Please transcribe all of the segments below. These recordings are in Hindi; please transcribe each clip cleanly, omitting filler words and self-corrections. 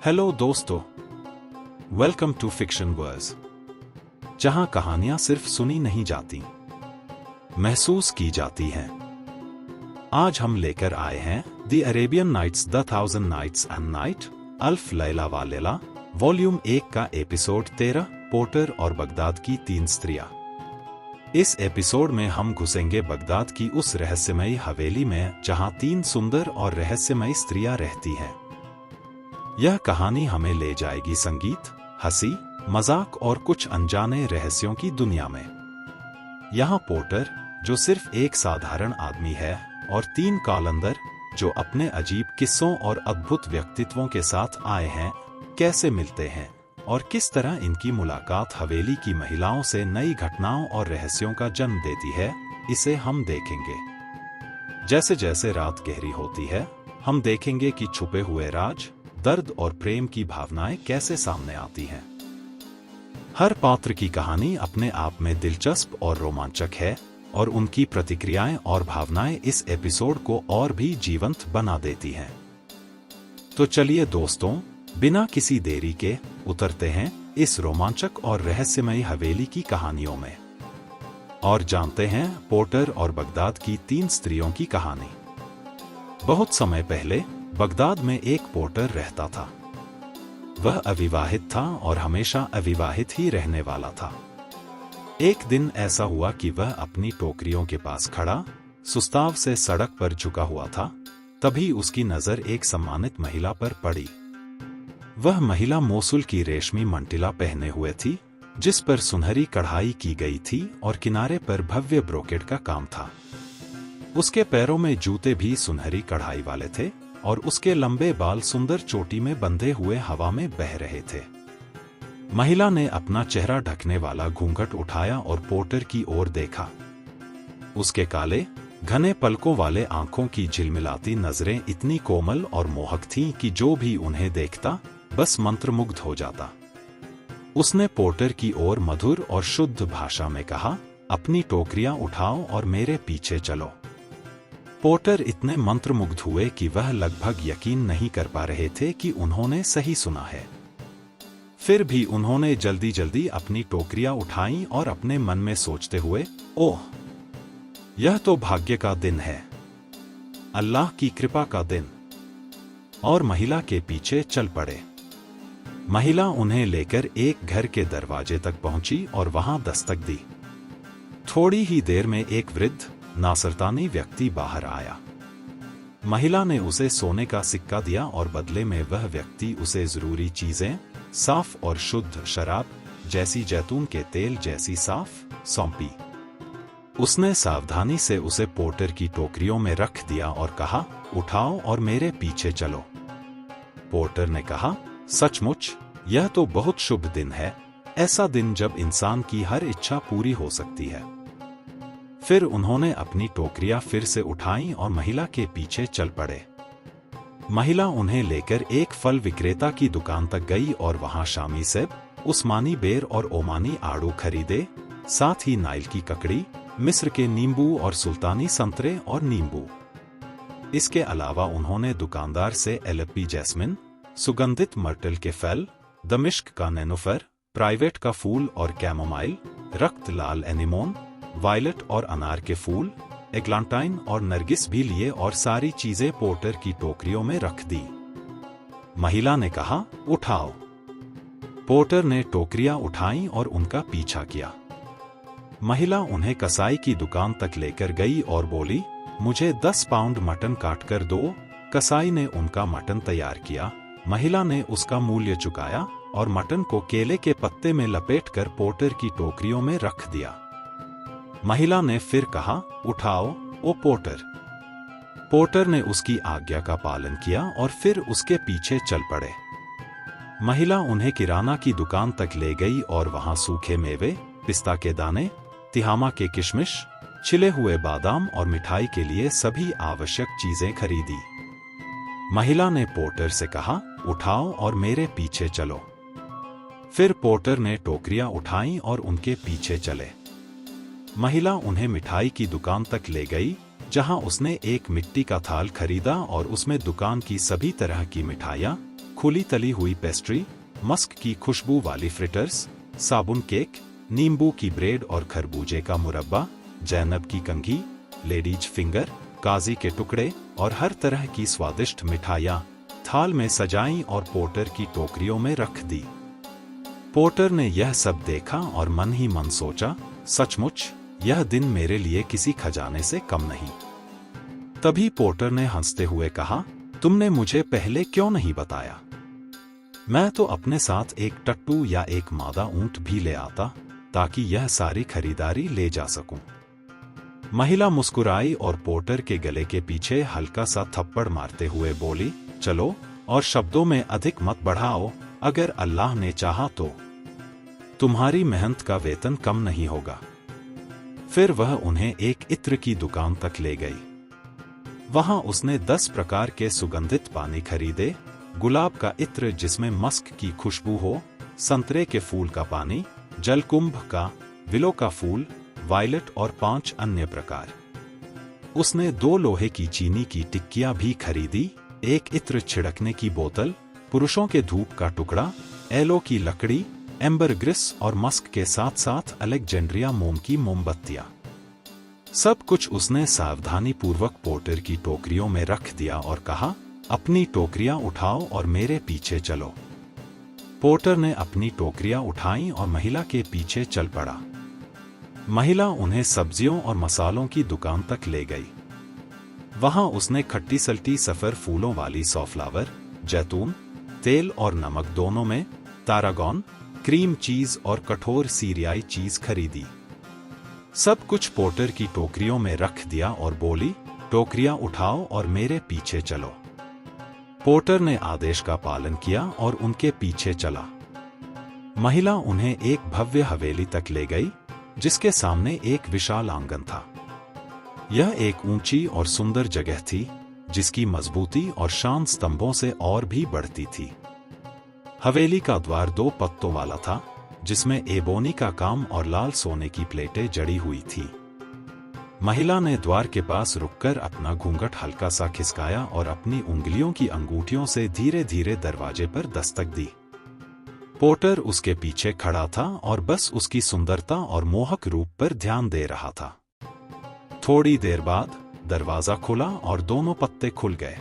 हेलो दोस्तों, वेलकम टू फिक्शन वर्स, जहां कहानियां सिर्फ सुनी नहीं जाती, महसूस की जाती हैं। आज हम लेकर आए हैं the Arabian nights, the 1000 nights and night, अल्फ लैला व लैला, वॉल्यूम 1 का एपिसोड 13, पोर्टर और बगदाद की 3 स्त्रियां। इस एपिसोड में हम घुसेंगे बगदाद की उस रहस्यमयी हवेली में जहां 3 सुंदर और रहस्यमयी स्त्रियां रहती हैं। यह कहानी हमें ले जाएगी संगीत, हंसी, मजाक और कुछ अनजाने रहस्यों की दुनिया में। यहाँ पोर्टर, जो सिर्फ एक साधारण आदमी है, और 3 कालंदर, जो अपने अजीब किस्सों और अद्भुत व्यक्तित्वों के साथ आए हैं, कैसे मिलते हैं और किस तरह इनकी मुलाकात हवेली की महिलाओं से नई घटनाओं और रहस्यों का जन्म देती है, इसे हम देखेंगे। जैसे जैसे रात गहरी होती है, हम देखेंगे कि छुपे हुए राज, दर्द और प्रेम की भावनाएं कैसे सामने आती हैं। हर पात्र की कहानी अपने आप में दिलचस्प और रोमांचक है, और उनकी प्रतिक्रियाएं और भावनाएं इस एपिसोड को और भी जीवंत बना देती हैं। तो चलिए दोस्तों, बिना किसी देरी के उतरते हैं इस रोमांचक और रहस्यमयी हवेली की कहानियों में और जानते हैं पोर्टर और बगदाद की 3 स्त्रियों की कहानी। बहुत समय पहले बगदाद में एक पोर्टर रहता था। वह अविवाहित था और हमेशा अविवाहित ही रहने वाला था। एक दिन ऐसा हुआ कि वह अपनी टोकरियों के पास खड़ा, सुस्ताव से सड़क पर झुका हुआ था। तभी उसकी नजर एक सम्मानित महिला पर पड़ी। वह महिला मोसुल की रेशमी मंटिला पहने हुए थी, जिस पर सुनहरी कढ़ाई की गई थी और किनारे पर भव्य ब्रोकेट का काम था। उसके पैरों में जूते भी सुनहरी कढ़ाई वाले थे और उसके लंबे बाल सुंदर चोटी में बंधे हुए हवा में बह रहे थे। महिला ने अपना चेहरा ढकने वाला घूंघट उठाया और पोर्टर की ओर देखा। उसके काले, घने पलकों वाले आंखों की झिलमिलाती नजरें इतनी कोमल और मोहक थीं कि जो भी उन्हें देखता बस मंत्रमुग्ध हो जाता। उसने पोर्टर की ओर मधुर और शुद्ध भाषा में कहा, अपनी टोकरियां उठाओ और मेरे पीछे चलो। पोर्टर इतने मंत्रमुग्ध हुए कि वह लगभग यकीन नहीं कर पा रहे थे कि उन्होंने सही सुना है। फिर भी उन्होंने जल्दी जल्दी अपनी टोकरियां उठाईं और अपने मन में सोचते हुए, ओह, यह तो भाग्य का दिन है, अल्लाह की कृपा का दिन, और महिला के पीछे चल पड़े। महिला उन्हें लेकर एक घर के दरवाजे तक पहुंची और वहां दस्तक दी। थोड़ी ही देर में एक वृद्ध, नासरतानी व्यक्ति बाहर आया। महिला ने उसे सोने का सिक्का दिया और बदले में वह व्यक्ति उसे जरूरी चीजें, साफ और शुद्ध शराब, जैसी जैतून के तेल जैसी साफ, सौंपी। उसने सावधानी से उसे पोर्टर की टोकरियों में रख दिया और कहा, उठाओ और मेरे पीछे चलो। पोर्टर ने कहा, सचमुच यह तो बहुत शुभ दिन है, ऐसा दिन जब इंसान की हर इच्छा पूरी हो सकती है। फिर उन्होंने अपनी टोकरियां फिर से उठाईं और महिला के पीछे चल पड़े। महिला उन्हें लेकर एक फल विक्रेता की दुकान तक गई और वहां शामी सेब, उस्मानी बेर और ओमानी आड़ू खरीदे, साथ ही नाइल की ककड़ी, मिस्र के नींबू और सुल्तानी संतरे और नींबू। इसके अलावा उन्होंने दुकानदार से एलपी जैस्मिन, सुगंधित मर्टल के फैल, दमिश्क का नेनुफर, प्राइवेट का फूल और कैमोमाइल, रक्त लाल एनिमोन, वायलट और अनार के फूल, एग्लांटाइन और नरगिस भी लिए और सारी चीजें पोर्टर की टोकरियों में रख दी। महिला ने कहा, उठाओ। पोर्टर ने टोकरियां उठाईं और उनका पीछा किया। महिला उन्हें कसाई की दुकान तक लेकर गई और बोली, मुझे 10 पाउंड मटन काट कर दो। कसाई ने उनका मटन तैयार किया। महिला ने उसका मूल्य चुकाया और मटन को केले के पत्ते में लपेटकर पोर्टर की टोकरियों में रख दिया। महिला ने फिर कहा, उठाओ ओ पोर्टर। पोर्टर ने उसकी आज्ञा का पालन किया और फिर उसके पीछे चल पड़े। महिला उन्हें किराना की दुकान तक ले गई और वहां सूखे मेवे, पिस्ता के दाने, तिहामा के किशमिश, छिले हुए बादाम और मिठाई के लिए सभी आवश्यक चीजें खरीदी। महिला ने पोर्टर से कहा, उठाओ और मेरे पीछे चलो। फिर पोर्टर ने टोकरियां उठाईं और उनके पीछे चले। महिला उन्हें मिठाई की दुकान तक ले गई, जहां उसने एक मिट्टी का थाल खरीदा और उसमें दुकान की सभी तरह की मिठाइयाँ, खुली तली हुई पेस्ट्री, मस्क की खुशबू वाली फ्रिटर्स, साबुन केक, नींबू की ब्रेड और खरबूजे का मुरब्बा, जैनब की कंघी, लेडीज फिंगर, काजी के टुकड़े और हर तरह की स्वादिष्ट मिठाइयाँ थाल में सजाई और पोर्टर की टोकरियों में रख दी। पोर्टर ने यह सब देखा और मन ही मन सोचा, सचमुच यह दिन मेरे लिए किसी खजाने से कम नहीं। तभी पोर्टर ने हंसते हुए कहा, तुमने मुझे पहले क्यों नहीं बताया? मैं तो अपने साथ एक टट्टू या एक मादा ऊंट भी ले आता ताकि यह सारी खरीदारी ले जा सकूं। महिला मुस्कुराई और पोर्टर के गले के पीछे हल्का सा थप्पड़ मारते हुए बोली, चलो और शब्दों में अधिक मत बढ़ाओ, अगर अल्लाह ने चाहा तो तुम्हारी मेहनत का वेतन कम नहीं होगा। फिर वह उन्हें एक इत्र की दुकान तक ले गई। वहां उसने 10 प्रकार के सुगंधित पानी खरीदे, गुलाब का इत्र जिसमें मस्क की खुशबू हो, संतरे के फूल का पानी, जलकुंभ का, विलो का फूल, वायलट और 5 अन्य प्रकार। उसने 2 लोहे की चीनी की टिक्कियां भी खरीदी, एक इत्र छिड़कने की बोतल, पुरुषों के धूप का टुकड़ा, एलो की लकड़ी, एम्बरग्रिस और मस्क के साथ साथ अलेक्जेंड्रिया मोम की मोमबत्तियां। सब कुछ उसने सावधानी पूर्वक पोर्टर की टोकरियों में रख दिया और कहा, अपनी टोकरियां उठाओ और मेरे पीछे चलो। पोर्टर ने अपनी टोकरियां उठाईं और महिला के पीछे चल पड़ा। महिला उन्हें सब्जियों और मसालों की दुकान तक ले गई। वहां उसने खट्टी सल्टी सफर फूलों वाली सॉफ्लावर, जैतून, तेल और नमक दोनों में, तारागौन, क्रीम चीज और कठोर सीरियाई चीज खरीदी। सब कुछ पोर्टर की टोकरियों में रख दिया और बोली, टोकरियां उठाओ और मेरे पीछे चलो। पोर्टर ने आदेश का पालन किया और उनके पीछे चला। महिला उन्हें एक भव्य हवेली तक ले गई, जिसके सामने एक विशाल आंगन था। यह एक ऊंची और सुंदर जगह थी, जिसकी मजबूती और शान स्तंभों से और भी बढ़ती थी। हवेली का द्वार 2 पत्तों वाला था, जिसमें एबोनी का काम और लाल सोने की प्लेटें जड़ी हुई थी। महिला ने द्वार के पास रुककर अपना घूंघट हल्का सा खिसकाया और अपनी उंगलियों की अंगूठियों से धीरे धीरे दरवाजे पर दस्तक दी। पोर्टर उसके पीछे खड़ा था और बस उसकी सुंदरता और मोहक रूप पर ध्यान दे रहा था। थोड़ी देर बाद दरवाजा खुला और दोनों पत्ते खुल गए।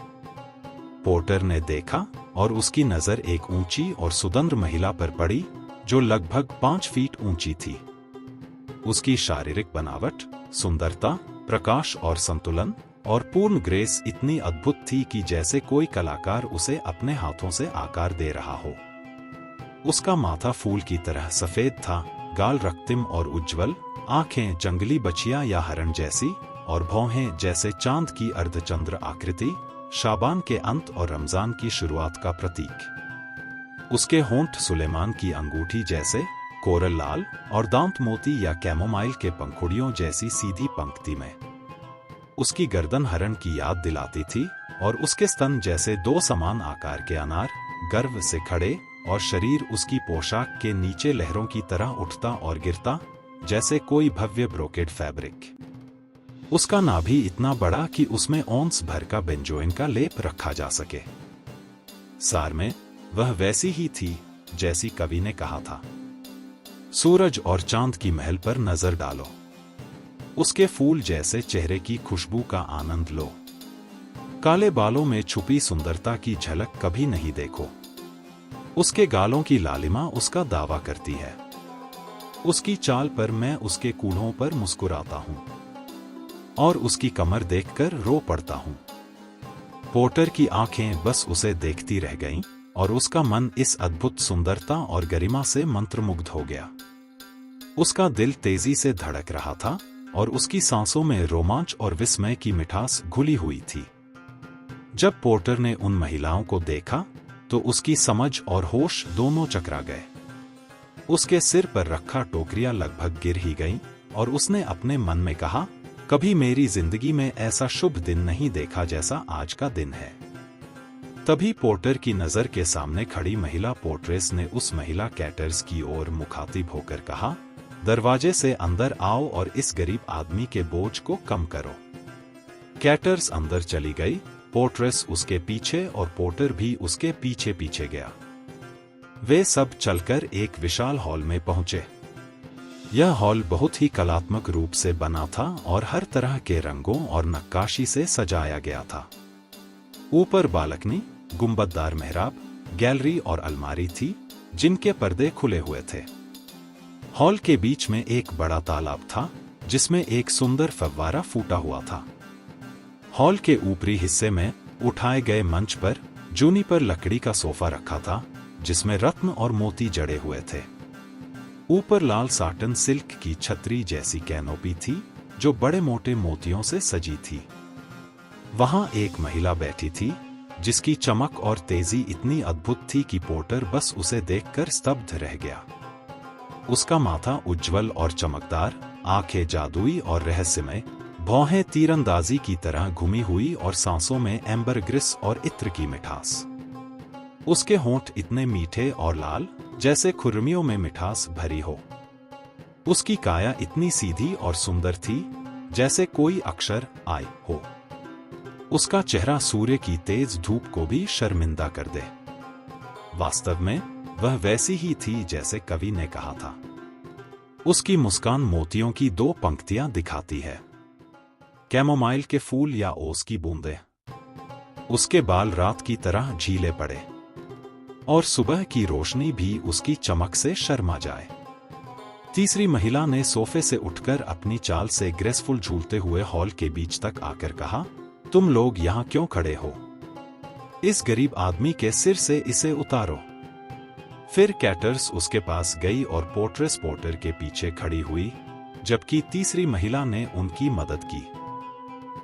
पोर्टर ने देखा और उसकी नजर एक ऊंची और सुंदर महिला पर पड़ी, जो लगभग 5 फीट ऊंची थी। उसकी शारीरिक बनावट, सुंदरता, प्रकाश और संतुलन और पूर्ण ग्रेस इतनी अद्भुत थी कि जैसे कोई कलाकार उसे अपने हाथों से आकार दे रहा हो। उसका माथा फूल की तरह सफेद था, गाल रक्तिम और उज्ज्वल, आंखें जंगली बछिया या हरण जैसी और भौहें जैसे चांद की अर्धचंद्र आकृति, शाबान के अंत और रमजान की शुरुआत का प्रतीक। उसके होंठ सुलेमान की अंगूठी जैसे, कोरल लाल और दांत मोती या कैमोमाइल के पंखुड़ियों जैसी सीधी पंक्ति में। उसकी गर्दन हरण की याद दिलाती थी और उसके स्तन जैसे 2 समान आकार के अनार, गर्व से खड़े, और शरीर उसकी पोशाक के नीचे लहरों की तरह उठता और गिरता, जैसे कोई भव्य ब्रोकेड फैब्रिक। उसका नाभि इतना बड़ा कि उसमें औंस भर का बेंजोइन का लेप रखा जा सके। सार में वह वैसी ही थी जैसी कवि ने कहा था। सूरज और चांद की महल पर नजर डालो, उसके फूल जैसे चेहरे की खुशबू का आनंद लो। काले बालों में छुपी सुंदरता की झलक कभी नहीं देखो। उसके गालों की लालिमा उसका दावा करती है। उसकी चाल पर मैं उसके कूल्हों पर मुस्कुराता हूं और उसकी कमर देखकर रो पड़ता हूं। पोर्टर की आंखें बस उसे देखती रह गईं और उसका मन इस अद्भुत सुंदरता और गरिमा से मंत्रमुग्ध हो गया। उसका दिल तेजी से धड़क रहा था और उसकी सांसों में रोमांच और विस्मय की मिठास घुली हुई थी। जब पोर्टर ने उन महिलाओं को देखा तो उसकी समझ और होश दोनों चकरा गए। उसके सिर पर रखा टोकरियां लगभग गिर ही गईं और उसने अपने मन में कहा, कभी मेरी जिंदगी में ऐसा शुभ दिन नहीं देखा जैसा आज का दिन है। तभी पोर्टर की नजर के सामने खड़ी महिला पोर्ट्रेस ने उस महिला कैटर्स की ओर मुखातिब होकर कहा, दरवाजे से अंदर आओ और इस गरीब आदमी के बोझ को कम करो। कैटर्स अंदर चली गई पोर्ट्रेस उसके पीछे और पोर्टर भी उसके पीछे पीछे गया। वे सब चलकर एक विशाल हॉल में पहुंचे। यह हॉल बहुत ही कलात्मक रूप से बना था और हर तरह के रंगों और नक्काशी से सजाया गया था। ऊपर बालकनी, गुंबददार मेहराब, गैलरी और अलमारी थी जिनके पर्दे खुले हुए थे। हॉल के बीच में एक बड़ा तालाब था जिसमें एक सुंदर फव्वारा फूटा हुआ था। हॉल के ऊपरी हिस्से में उठाए गए मंच पर जूनिपर लकड़ी का सोफा रखा था जिसमें रत्न और मोती जड़े हुए थे। ऊपर लाल साटन सिल्क की छतरी जैसी कैनोपी थी जो बड़े मोटे मोतियों से सजी थी। वहां एक महिला बैठी थी जिसकी चमक और तेजी इतनी अद्भुत थी कि पोर्टर बस उसे देखकर स्तब्ध रह गया। उसका माथा उज्ज्वल और चमकदार, आंखें जादुई और रहस्यमय, भौहें तीरंदाजी की तरह घुमी हुई और सांसों में एम्बरग्रिस और इत्र की मिठास। उसके होंठ इतने मीठे और लाल जैसे खुरमियों में मिठास भरी हो। उसकी काया इतनी सीधी और सुंदर थी जैसे कोई अक्षर आई हो। उसका चेहरा सूर्य की तेज धूप को भी शर्मिंदा कर दे। वास्तव में वह वैसी ही थी जैसे कवि ने कहा था। उसकी मुस्कान मोतियों की 2 पंक्तियां दिखाती है, कैमोमाइल के फूल या ओस की बूंदें। उसके बाल रात की तरह झीले पड़े और सुबह की रोशनी भी उसकी चमक से शर्मा जाए। तीसरी महिला ने सोफे से उठकर अपनी चाल से ग्रेसफुल झूलते हुए हॉल के बीच तक आकर कहा, तुम लोग यहां क्यों खड़े हो? इस गरीब आदमी के सिर से इसे उतारो। फिर कैटर्स उसके पास गई और पोर्ट्रेस पोर्टर के पीछे खड़ी हुई, जबकि तीसरी महिला ने उनकी मदद की।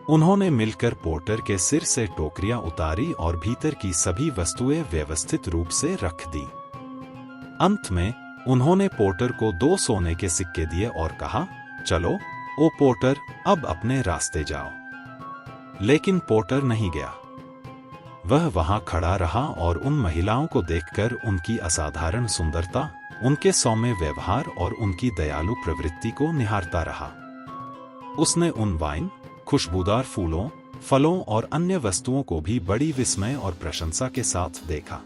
उन्होंने मिलकर पोर्टर के सिर से टोकरियां उतारी और भीतर की सभी वस्तुएं व्यवस्थित रूप से रख दी। अंत में उन्होंने पोर्टर को 2 सोने के सिक्के दिए और कहा, चलो ओ पोर्टर, अब अपने रास्ते जाओ। लेकिन पोर्टर नहीं गया। वह वहां खड़ा रहा और उन महिलाओं को देखकर उनकी असाधारण सुंदरता, उनके सौम्य व्यवहार और उनकी दयालु प्रवृत्ति को निहारता रहा। उसने उन वाइन, खुशबूदार फूलों, फलों और अन्य वस्तुओं को भी बड़ी विस्मय और प्रशंसा के साथ देखा।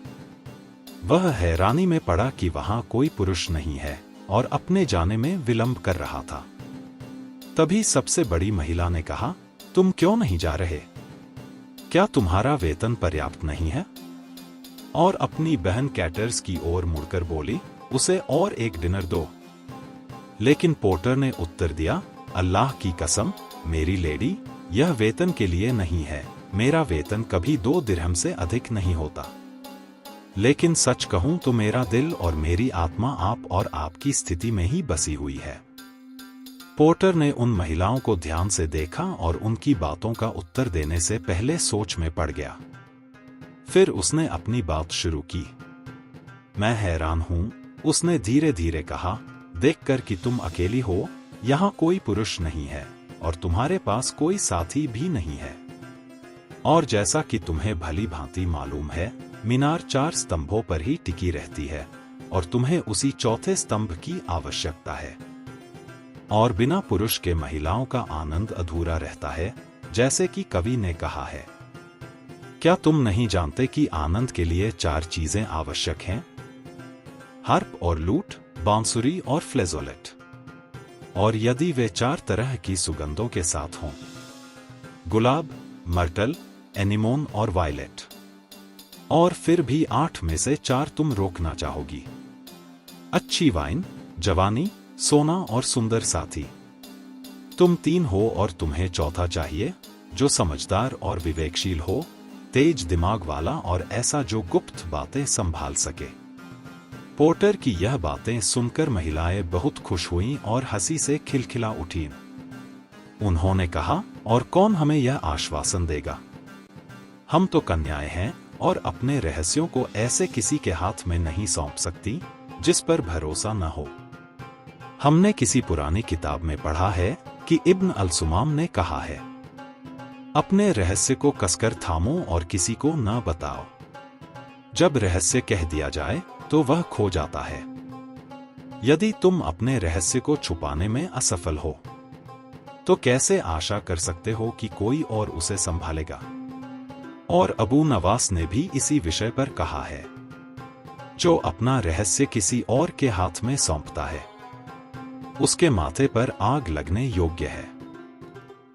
वह हैरानी में पड़ा कि वहां कोई पुरुष नहीं है और अपने जाने में विलंब कर रहा था। तभी सबसे बड़ी महिला ने कहा, तुम क्यों नहीं जा रहे? क्या तुम्हारा वेतन पर्याप्त नहीं है? और अपनी बहन कैटर्स की ओर मुड़कर बोली, उसे और एक डिनर दो। लेकिन पोर्टर ने उत्तर दिया, अल्लाह की कसम मेरी लेडी, यह वेतन के लिए नहीं है। मेरा वेतन कभी 2 दिरहम से अधिक नहीं होता। लेकिन सच कहूं तो मेरा दिल और मेरी आत्मा आप और आपकी स्थिति में ही बसी हुई है। पोर्टर ने उन महिलाओं को ध्यान से देखा और उनकी बातों का उत्तर देने से पहले सोच में पड़ गया। फिर उसने अपनी बात शुरू की। मैं हैरान हूं, उसने धीरे धीरे कहा, देखकर कि तुम अकेली हो, यहां कोई पुरुष नहीं है और तुम्हारे पास कोई साथी भी नहीं है। और जैसा कि तुम्हें भली भांति मालूम है, मीनार 4 स्तंभों पर ही टिकी रहती है और तुम्हें उसी चौथे स्तंभ की आवश्यकता है। और बिना पुरुष के महिलाओं का आनंद अधूरा रहता है, जैसे कि कवि ने कहा है। क्या तुम नहीं जानते कि आनंद के लिए 4 चीजें आवश्यक हैं? हार्प और लूट, बांसुरी और फ्लेजोलेट। और यदि वे 4 तरह की सुगंधों के साथ हों, गुलाब, मर्टल, एनिमोन और वायलेट, और फिर भी 8 में से 4 तुम रोकना चाहोगी। अच्छी वाइन, जवानी, सोना और सुंदर साथी। तुम 3 हो और तुम्हें चौथा चाहिए, जो समझदार और विवेकशील हो, तेज दिमाग वाला और ऐसा जो गुप्त बातें संभाल सके। पोर्टर की यह बातें सुनकर महिलाएं बहुत खुश हुईं और हंसी से खिलखिला उठीं। उन्होंने कहा, और कौन हमें यह आश्वासन देगा? हम तो कन्याएं हैं और अपने रहस्यों को ऐसे किसी के हाथ में नहीं सौंप सकती जिस पर भरोसा न हो। हमने किसी पुरानी किताब में पढ़ा है कि इब्न अल-सुमाम ने कहा है, अपने रहस्य को कसकर थामो और किसी को न बताओ। जब रहस्य कह दिया जाए तो वह खो जाता है। यदि तुम अपने रहस्य को छुपाने में असफल हो, तो कैसे आशा कर सकते हो कि कोई और उसे संभालेगा? और अबू नवास ने भी इसी विषय पर कहा है, जो अपना रहस्य किसी और के हाथ में सौंपता है, उसके माथे पर आग लगने योग्य है।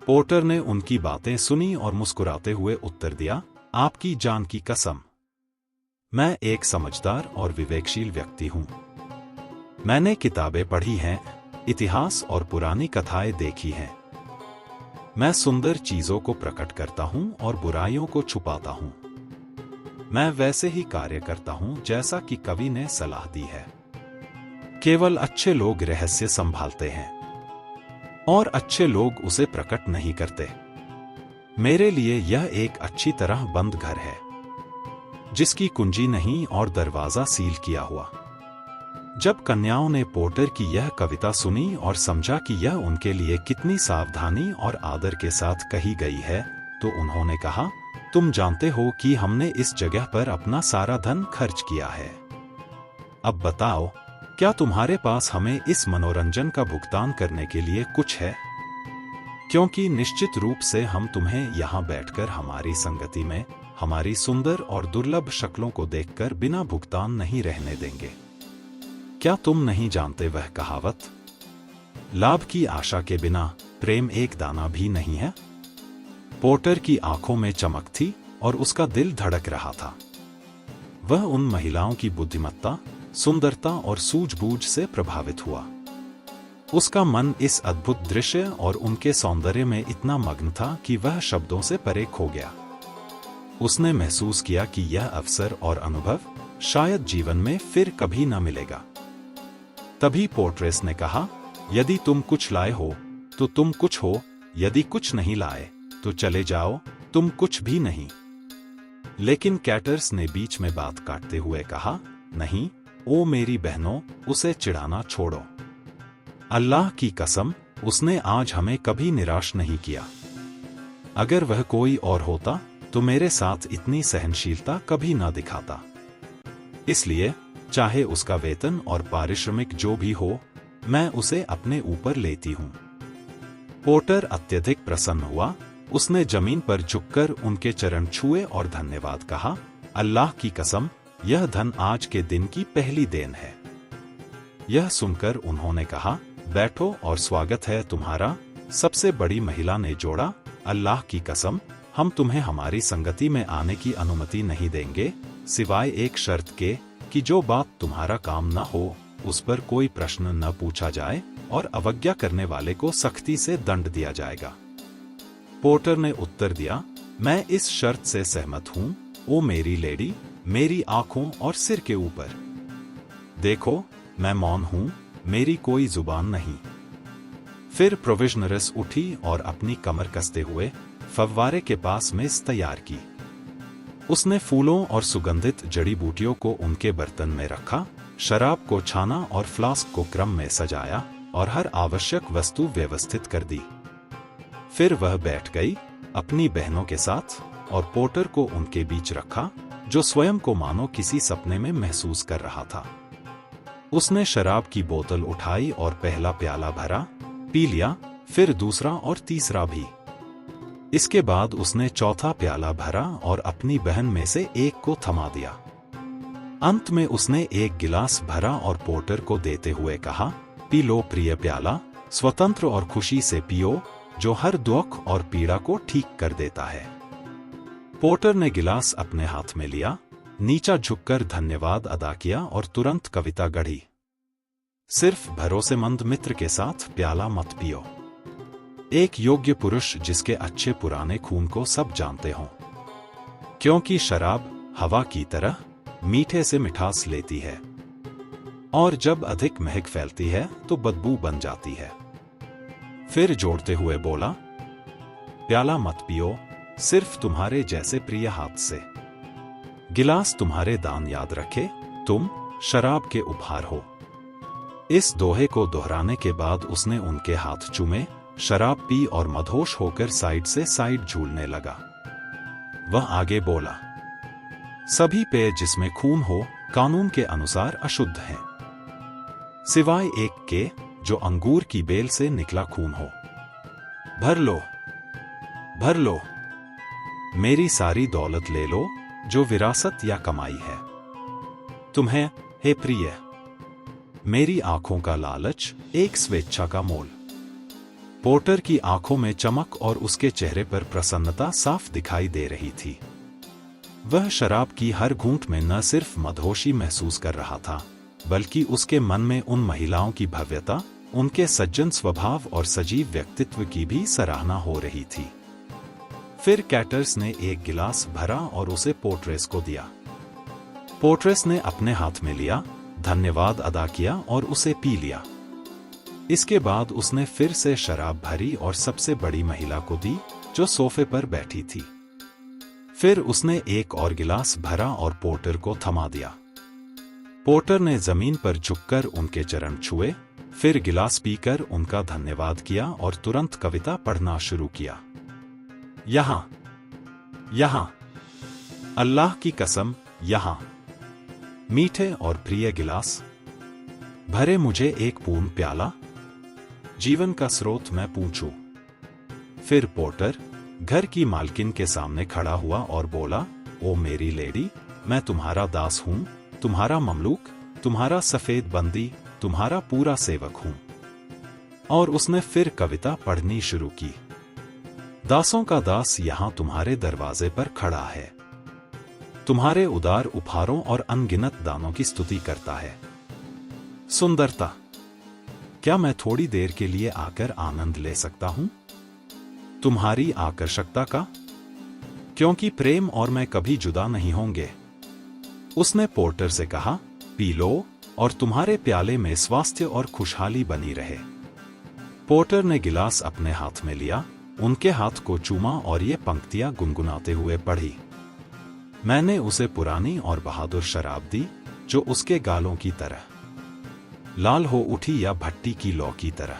पोर्टर ने उनकी बातें सुनी और मुस्कुराते हुए उत्तर दिया, आपकी जान की कसम, मैं एक समझदार और विवेकशील व्यक्ति हूं। मैंने किताबें पढ़ी हैं, इतिहास और पुरानी कथाएं देखी हैं। मैं सुंदर चीजों को प्रकट करता हूं और बुराइयों को छुपाता हूं। मैं वैसे ही कार्य करता हूं जैसा कि कवि ने सलाह दी है। केवल अच्छे लोग रहस्य संभालते हैं और अच्छे लोग उसे प्रकट नहीं करते। मेरे लिए यह एक अच्छी तरह बंद घर है, जिसकी कुंजी नहीं और दरवाजा सील किया हुआ। जब कन्याओं ने पोर्टर की यह कविता सुनी और समझा कि यह उनके लिए कितनी सावधानी और आदर के साथ कही गई है, तो उन्होंने कहा, तुम जानते हो कि हमने इस जगह पर अपना सारा धन खर्च किया है। अब बताओ, क्या तुम्हारे पास हमें इस मनोरंजन का भुगतान करने के लिए कुछ है? क्योंकि निश्चित रूप से हम तुम्हें यहाँ बैठकर हमारी संगति में हमारी सुंदर और दुर्लभ शक्लों को देखकर बिना भुगतान नहीं रहने देंगे। क्या तुम नहीं जानते वह कहावत, लाभ की आशा के बिना प्रेम एक दाना भी नहीं है? पोर्टर की आंखों में चमक थी और उसका दिल धड़क रहा था। वह उन महिलाओं की बुद्धिमत्ता, सुंदरता और सूझबूझ से प्रभावित हुआ। उसका मन इस अद्भुत दृश्य और उनके सौंदर्य में इतना मग्न था कि वह शब्दों से परे खो गया। उसने महसूस किया कि यह अवसर और अनुभव शायद जीवन में फिर कभी न मिलेगा। तभी पोर्ट्रेस ने कहा, यदि तुम कुछ लाए हो तो तुम कुछ हो, यदि कुछ नहीं लाए तो चले जाओ, तुम कुछ भी नहीं। लेकिन कैटर्स ने बीच में बात काटते हुए कहा, नहीं, ओ मेरी बहनों, उसे चिढ़ाना छोड़ो। अल्लाह की कसम, उसने आज हमें कभी निराश नहीं किया। अगर वह कोई और होता तो मेरे साथ इतनी सहनशीलता कभी ना दिखाता। इसलिए चाहे उसका वेतन और पारिश्रमिक जो भी हो, मैं उसे अपने ऊपर लेती हूं। पोर्टर अत्यधिक प्रसन्न हुआ। उसने जमीन पर झुककर उनके चरण छुए और धन्यवाद कहा। अल्लाह की कसम, यह धन आज के दिन की पहली देन है। यह सुनकर उन्होंने कहा, बैठो और स्वागत है तुम्हारा। सबसे बड़ी महिला ने जोड़ा, अल्लाह की कसम, हम तुम्हें हमारी संगति में आने की अनुमति नहीं देंगे, सिवाय एक शर्त के कि जो बात तुम्हारा काम न हो उस पर कोई प्रश्न न पूछा जाए और अवज्ञा करने वाले को सख्ती से दंड दिया जाएगा। पोर्टर ने उत्तर दिया, मैं इस शर्त से सहमत हूं, ओ मेरी लेडी, मेरी आंखों और सिर के ऊपर। देखो, मैं मौन हूं, मेरी कोई जुबान नहीं। फिर प्रोविजनरेस उठी और अपनी कमर कसते हुए फव्वारे के पास मेज तैयार की। उसने फूलों और सुगंधित जड़ी बूटियों को उनके बर्तन में रखा, शराब को छाना और फ्लास्क को क्रम में सजाया और हर आवश्यक वस्तु व्यवस्थित कर दी। फिर वह बैठ गई अपनी बहनों के साथ और पोर्टर को उनके बीच रखा, जो स्वयं को मानो किसी सपने में महसूस कर रहा था। उसने शराब की बोतल उठाई और पहला प्याला भरा, पी लिया, फिर दूसरा और तीसरा भी। इसके बाद उसने चौथा प्याला भरा और अपनी बहन में से एक को थमा दिया। अंत में उसने एक गिलास भरा और पोर्टर को देते हुए कहा, पी लो प्रिय प्याला, स्वतंत्र और खुशी से पियो, जो हर दुख और पीड़ा को ठीक कर देता है। पोर्टर ने गिलास अपने हाथ में लिया, नीचा झुककर धन्यवाद अदा किया और तुरंत कविता गढ़ी। सिर्फ भरोसेमंद मित्र के साथ प्याला मत पियो। एक योग्य पुरुष जिसके अच्छे पुराने खून को सब जानते हों, क्योंकि शराब हवा की तरह मीठे से मिठास लेती है और जब अधिक महक फैलती है तो बदबू बन जाती है। फिर जोड़ते हुए बोला, प्याला मत पियो सिर्फ तुम्हारे जैसे प्रिय हाथ से। गिलास तुम्हारे दान याद रखे, तुम शराब के उपहार हो। इस दोहे को दोहराने के बाद उसने उनके हाथ चूमे, शराब पी और मदहोश होकर साइड से साइड झूलने लगा। वह आगे बोला, सभी पेय जिसमें खून हो कानून के अनुसार अशुद्ध हैं, सिवाय एक के जो अंगूर की बेल से निकला खून हो। भर लो, भर लो। मेरी सारी दौलत ले लो, जो विरासत या कमाई है। तुम्हें, हे प्रिय, मेरी आंखों का लालच, एक स्वेच्छा का मोल। पोर्टर की आंखों में चमक और उसके चेहरे पर प्रसन्नता साफ दिखाई दे रही थी। वह शराब की हर घूंट में न सिर्फ मदहोशी महसूस कर रहा था, बल्कि उसके मन में उन महिलाओं की भव्यता, उनके सज्जन स्वभाव और सजीव व्यक्तित्व की भी सराहना हो रही थी। फिर कैटर्स ने एक गिलास भरा और उसे पोर्ट्रेस को दिया। पोर्ट्रेस ने अपने हाथ में लिया, धन्यवाद अदा किया और उसे पी लिया। इसके बाद उसने फिर से शराब भरी और सबसे बड़ी महिला को दी, जो सोफे पर बैठी थी। फिर उसने एक और गिलास भरा और पोर्टर को थमा दिया। पोर्टर ने जमीन पर झुककर उनके चरण छुए, फिर गिलास पीकर उनका धन्यवाद किया और तुरंत कविता पढ़ना शुरू किया। यहां, यहां, अल्लाह की कसम, यहां, मीठे और प्रिय गिलास भरे मुझे एक पूर्ण प्याला, जीवन का स्रोत मैं पूछूं। फिर पोर्टर घर की मालकिन के सामने खड़ा हुआ और बोला, ओ मेरी लेडी, मैं तुम्हारा दास हूं, तुम्हारा ममलूक, तुम्हारा सफेद बंदी, तुम्हारा पूरा सेवक हूं। और उसने फिर कविता पढ़नी शुरू की। दासों का दास यहां तुम्हारे दरवाजे पर खड़ा है, तुम्हारे उदार उपहारों और अनगिनत दानों की स्तुति करता है। सुंदरता, क्या मैं थोड़ी देर के लिए आकर आनंद ले सकता हूं तुम्हारी आकर्षकता का? क्योंकि प्रेम और मैं कभी जुदा नहीं होंगे। उसने पोर्टर से कहा, पी लो और तुम्हारे प्याले में स्वास्थ्य और खुशहाली बनी रहे। पोर्टर ने गिलास अपने हाथ में लिया, उनके हाथ को चूमा और ये पंक्तियां गुनगुनाते हुए पढ़ी। मैंने उसे पुरानी और बहादुर शराब दी, जो उसके गालों की तरह लाल हो उठी या भट्टी की लौ की तरह।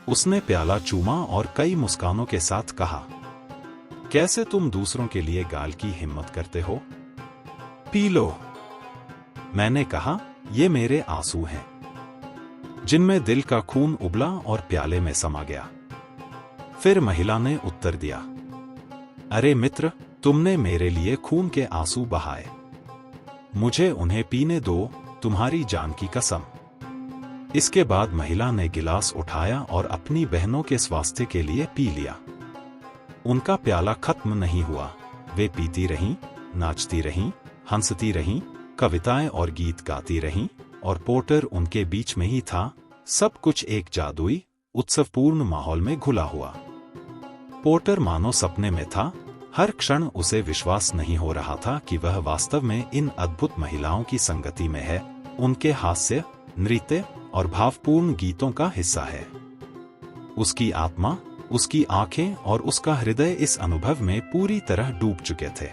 उसने प्याला चूमा और कई मुस्कानों के साथ कहा, कैसे तुम दूसरों के लिए गाल की हिम्मत करते हो? P low. मैंने कहा, ये मेरे आंसू हैं, जिनमें दिल का खून उबला और प्याले में समा गया। फिर महिला ने उत्तर दिया, अरे मित्र, तुमने मेरे लिए खून के आंसू बहाए, मुझे उन्हें पीने दो, तुम्हारी जान की कसम। इसके बाद महिला ने गिलास उठाया और अपनी बहनों के स्वास्थ्य के लिए पी लिया। उनका प्याला खत्म नहीं हुआ, वे पीती रहीं, नाचती रहीं, हंसती रहीं, कविताएं और गीत गाती रहीं, और पोर्टर उनके बीच में ही था। सब कुछ एक जादुई, उत्सवपूर्ण माहौल में घुला हुआ। पोर्टर मानो सपने में था। हर क्षण उसे विश्वास नहीं हो रहा था कि वह वास्तव में इन अद्भुत महिलाओं की संगति में है, उनके हास्य, नृत्य और भावपूर्ण गीतों का हिस्सा है। उसकी आत्मा, उसकी आंखें और उसका हृदय इस अनुभव में पूरी तरह डूब चुके थे।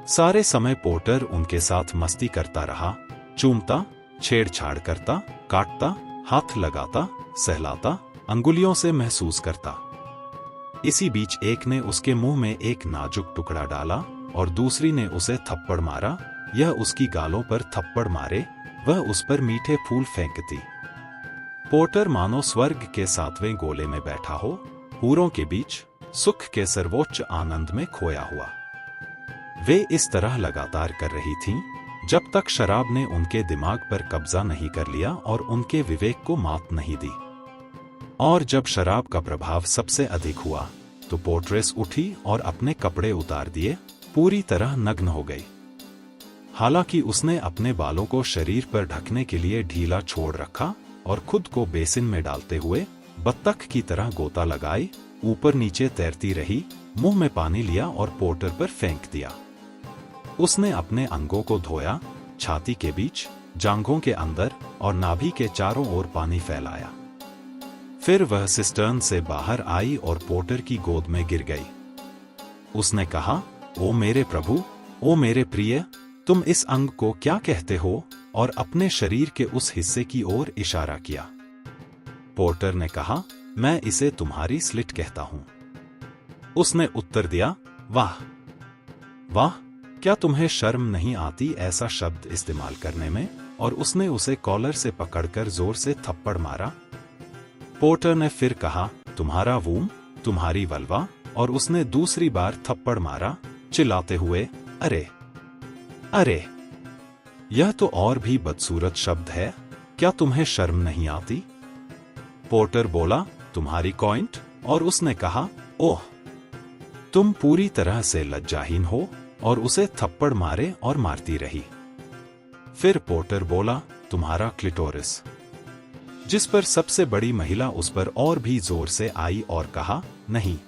सारे समय पोर्टर उनके साथ मस्ती करता रहा, चूमता, छेड़छाड़ करता, काटता, हाथ लगाता, सहलाता, अंगुलियों से महसूस करता। इसी बीच एक ने उसके मुंह में एक नाजुक टुकड़ा डाला और दूसरी ने उसे थप्पड़ मारा। यह उसकी गालों पर थप्पड़ मारे, वह उस पर मीठे फूल फेंकती। पोर्टर मानो स्वर्ग के 7वें गोले में बैठा हो, हूरों के बीच, सुख के सर्वोच्च आनंद में खोया हुआ। वे इस तरह लगातार कर रही थीं, जब तक शराब ने उनके दिमाग पर कब्जा नहीं कर लिया और उनके विवेक को मात नहीं दी। और जब शराब का प्रभाव सबसे अधिक हुआ, तो पोर्ट्रेस उठी और अपने कपड़े उतार दिए, पूरी तरह नग्न हो गई। हालांकि उसने अपने बालों को शरीर पर ढकने के लिए ढीला छोड़ रखा और खुद को बेसिन में डालते हुए बत्तख की तरह गोता लगाए ऊपर नीचे तैरती रही, मुंह में पानी लिया और पोर्टर पर फेंक दिया। उसने अपने अंगों को धोया, छाती के बीच, जांघों के अंदर और नाभि के चारों ओर पानी फैलाया। फिर वह सिस्टर्न से बाहर आई और पोर्टर की गोद में गिर गई। उसने कहा, ओ मेरे प्रभु, ओ मेरे प्रिय, तुम इस अंग को क्या कहते हो? और अपने शरीर के उस हिस्से की ओर इशारा किया। पोर्टर ने कहा, मैं इसे तुम्हारी स्लिट कहता हूं। उसने उत्तर दिया, वाह वाह, क्या तुम्हें शर्म नहीं आती ऐसा शब्द इस्तेमाल करने में? और उसने उसे कॉलर से पकड़कर जोर से थप्पड़ मारा। पोर्टर ने फिर कहा, तुम्हारा वूम, तुम्हारी वल्वा, और उसने दूसरी बार थप्पड़ मारा, चिल्लाते हुए, अरे अरे, यह तो और भी बदसूरत शब्द है, क्या तुम्हें शर्म नहीं आती? पोर्टर बोला, तुम्हारी कॉइंट? और उसने कहा, ओह, तुम पूरी तरह से लज्जाहीन हो, और उसे थप्पड़ मारे और मारती रही। फिर पोर्टर बोला, तुम्हारा क्लिटोरिस? जिस पर सबसे बड़ी महिला उस पर और भी जोर से आई और कहा, नहीं।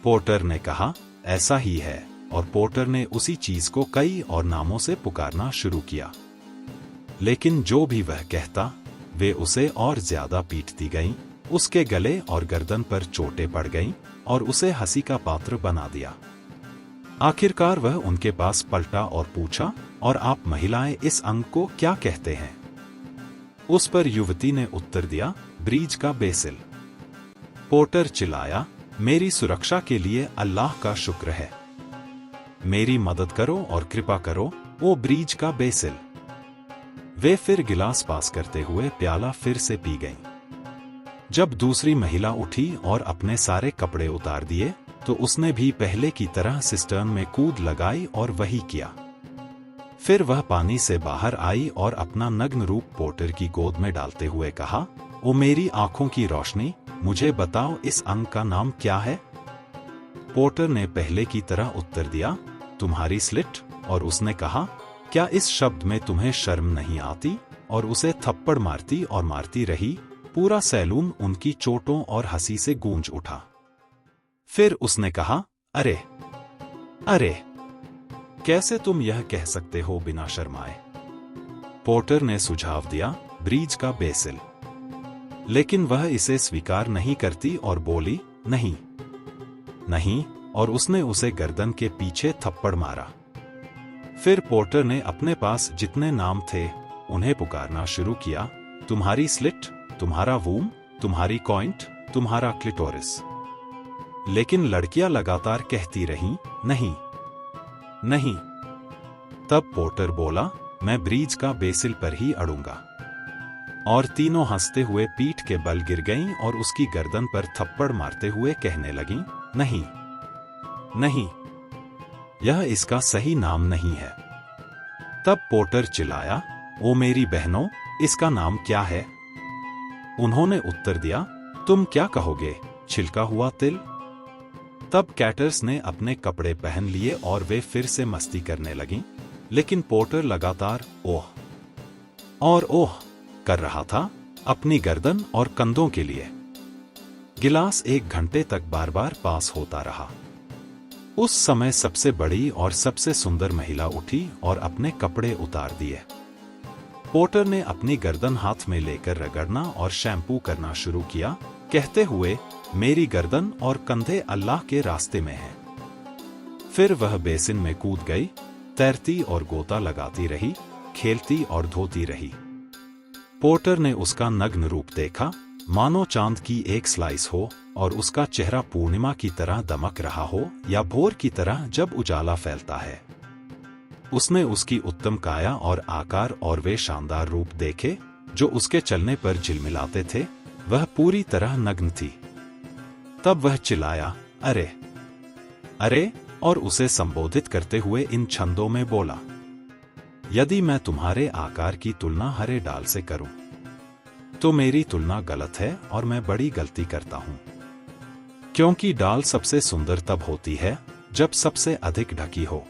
पोर्टर ने कहा, ऐसा ही है, और पोर्टर ने उसी चीज को कई और नामों से पुकारना शुरू किया। लेकिन जो भी वह कहता, वे उसे और ज्यादा पीटती गईं, उसके गले और गर्दन पर चोटें पड़ गईं और उसे हंसी का पात्र बना दिया। आखिरकार वह उनके पास पलटा और पूछा, और आप महिलाएं इस अंग को क्या कहते हैं? उस पर युवती ने उत्तर दिया, ब्रीज का बेसिल। पोर्टर चिल्लाया, मेरी सुरक्षा के लिए अल्लाह का शुक्र है। मेरी मदद करो और कृपा करो, ओ ब्रीज का बेसिल। वे फिर गिलास पास करते हुए प्याला फिर से पी गईं। जब दूसरी महिला उठी और अपने सारे कपड़े उतार दिए, तो उसने भी पहले की तरह सिस्टर्न में कूद लगाई और वही किया। फिर वह पानी से बाहर आई और अपना नग्न रूप पोर्टर की गोद में डालते हुए कहा, ओ मेरी आंखों की रोशनी, मुझे बताओ इस अंग का नाम क्या है? पोर्टर ने पहले की तरह उत्तर दिया, तुम्हारी स्लिट। और उसने कहा, क्या इस शब्द में तुम्हें शर्म नहीं आती? और उसे थप्पड़ मारती और मारती रही। पूरा सैलून उनकी चोटों और हंसी से गूंज उठा। फिर उसने कहा, अरे अरे, कैसे तुम यह कह सकते हो बिना शर्माए? पोर्टर ने सुझाव दिया, ब्रीज का बेसिल। लेकिन वह इसे स्वीकार नहीं करती और बोली, नहीं नहीं, और उसने उसे गर्दन के पीछे थप्पड़ मारा। फिर पोर्टर ने अपने पास जितने नाम थे उन्हें पुकारना शुरू किया, तुम्हारी स्लिट, तुम्हारा वूम, तुम्हारी कॉइंट, तुम्हारा क्लिटोरिस। लेकिन लड़कियां लगातार कहती रहीं, नहीं नहीं। तब पोर्टर बोला, मैं ब्रीज का बेसिल पर ही अड़ूंगा। और तीनों हंसते हुए पीठ के बल गिर गईं और उसकी गर्दन पर थप्पड़ मारते हुए कहने लगीं, नहीं नहीं, यह इसका सही नाम नहीं है। तब पोर्टर चिल्लाया, ओ मेरी बहनों, इसका नाम क्या है? उन्होंने उत्तर दिया, तुम क्या कहोगे, छिलका हुआ तिल? तब कैटर्स ने अपने कपड़े पहन लिए और वे फिर से मस्ती करने लगीं, लेकिन पोर्टर लगातार ओह और ओह कर रहा था, अपनी गर्दन और कंधों के लिए। गिलास 1 घंटे तक बार बार पास होता रहा। उस समय सबसे बड़ी और सबसे सुंदर महिला उठी और अपने कपड़े उतार दिए। पोर्टर ने अपनी गर्दन हाथ में लेकर रगड़ना और शैम्पू करना शुरू किया, कहते हुए, मेरी गर्दन और कंधे अल्लाह के रास्ते में हैं। फिर वह बेसिन में कूद गई, तैरती और गोता लगाती रही, खेलती और धोती रही। पोर्टर ने उसका नग्न रूप देखा, मानो चांद की एक स्लाइस हो, और उसका चेहरा पूर्णिमा की तरह दमक रहा हो या भोर की तरह जब उजाला फैलता है। उसने उसकी उत्तम काया और आकार और वे शानदार रूप देखे जो उसके चलने पर झिलमिलाते थे। वह पूरी तरह नग्न थी। तब वह चिल्लाया, अरे अरे, और उसे संबोधित करते हुए इन छंदों में बोला, यदि मैं तुम्हारे आकार की तुलना हरे डाल से करूं, तो मेरी तुलना गलत है और मैं बड़ी गलती करता हूं। क्योंकि डाल सबसे सुंदर तब होती है जब सबसे अधिक ढकी हो,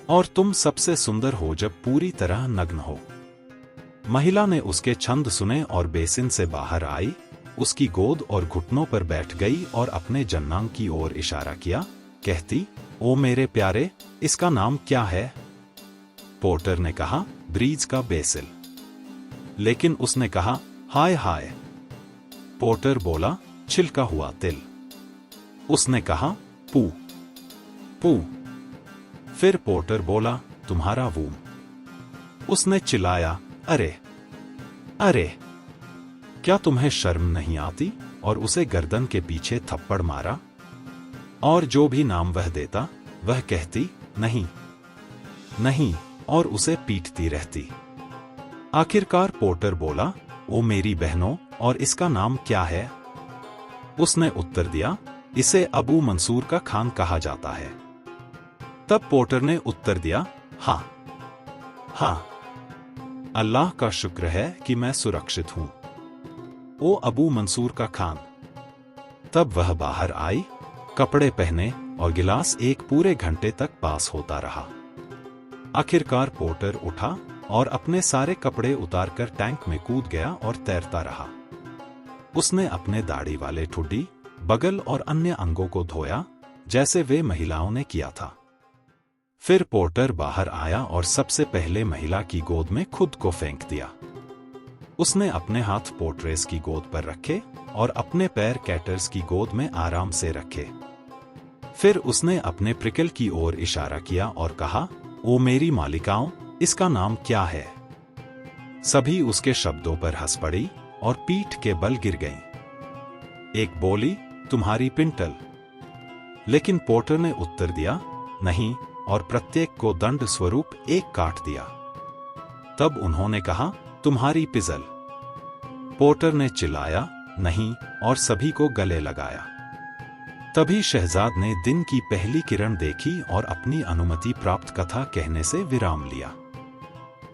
और तुम सबसे सुंदर हो जब पूरी तरह नग्न हो। महिला ने उसके छंद सुने और बेसिन से बाहर आई, उसकी गोद और घुटनों पर बैठ गई और अपने जन्नांग की ओर इशारा किया, कहती, ओ मेरे प्यारे, इसका नाम क्या है? पोर्टर ने कहा, ब्रीज का बेसिल। लेकिन उसने कहा, हाय हाय। पोर्टर बोला, छिलका हुआ तिल। उसने कहा, पू पू। फिर पोर्टर बोला, तुम्हारा वूम। उसने चिल्लाया, अरे अरे, क्या तुम्हें शर्म नहीं आती? और उसे गर्दन के पीछे थप्पड़ मारा। और जो भी नाम वह देता, वह कहती, नहीं नहीं, और उसे पीटती रहती। आखिरकार पोर्टर बोला, ओ मेरी बहनों, और इसका नाम क्या है? उसने उत्तर दिया, इसे अबू मंसूर का खान कहा जाता है। तब पोर्टर ने उत्तर दिया, हाँ हाँ, अल्लाह का शुक्र है कि मैं सुरक्षित हूं, ओ अबू मंसूर का खान। तब वह बाहर आई, कपड़े पहने और गिलास एक पूरे घंटे तक पास होता रहा। आखिरकार पोर्टर उठा और अपने सारे कपड़े उतारकर टैंक में कूद गया और तैरता रहा। उसने अपने दाढ़ी वाले ठुड्डी, बगल और अन्य अंगों को धोया जैसे वे महिलाओं ने किया था। फिर पोर्टर बाहर आया और सबसे पहले महिला की गोद में खुद को फेंक दिया। उसने अपने हाथ पोर्ट्रेस की गोद पर रखे और अपने पैर कैटर्स की गोद में आराम से रखे। फिर उसने अपने प्रिकल की ओर इशारा किया और कहा, ओ मेरी मालिकाओं, इसका नाम क्या है? सभी उसके शब्दों पर हंस पड़ी और पीठ के बल गिर गईं। एक बोली, तुम्हारी पिंटल। लेकिन पोर्टर ने उत्तर दिया, नहीं, और प्रत्येक को दंड स्वरूप एक काट दिया। तब उन्होंने कहा, तुम्हारी पिजल। पोर्टर ने चिल्लाया, नहीं, और सभी को गले लगाया। तभी शहजाद ने दिन की पहली किरण देखी और अपनी अनुमति प्राप्त कथा कहने से विराम लिया।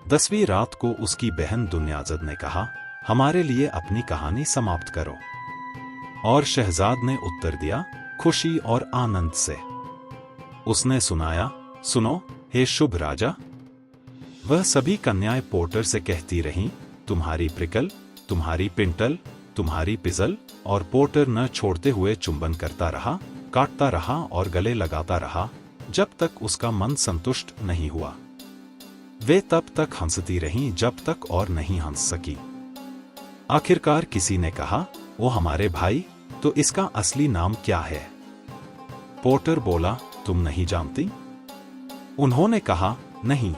10वीं रात को उसकी बहन दुन्याजद ने कहा, हमारे लिए अपनी कहानी समाप्त करो। और शहजाद ने उत्तर दिया, खुशी और आनंद से। उसने सुनाया, सुनो हे शुभ राजा। वह सभी कन्याएं पोर्टर से कहती रहीं, तुम्हारी प्रिकल, तुम्हारी पिंटल, तुम्हारी पिजल, और पोर्टर न छोड़ते हुए चुंबन करता रहा, काटता रहा और गले लगाता रहा जब तक उसका मन संतुष्ट नहीं हुआ। वे तब तक हंसती रहीं जब तक और नहीं हंस सकी। आखिरकार किसी ने कहा, वो हमारे भाई, तो इसका असली नाम क्या है? पोर्टर बोला, तुम नहीं जानती? उन्होंने कहा, नहीं।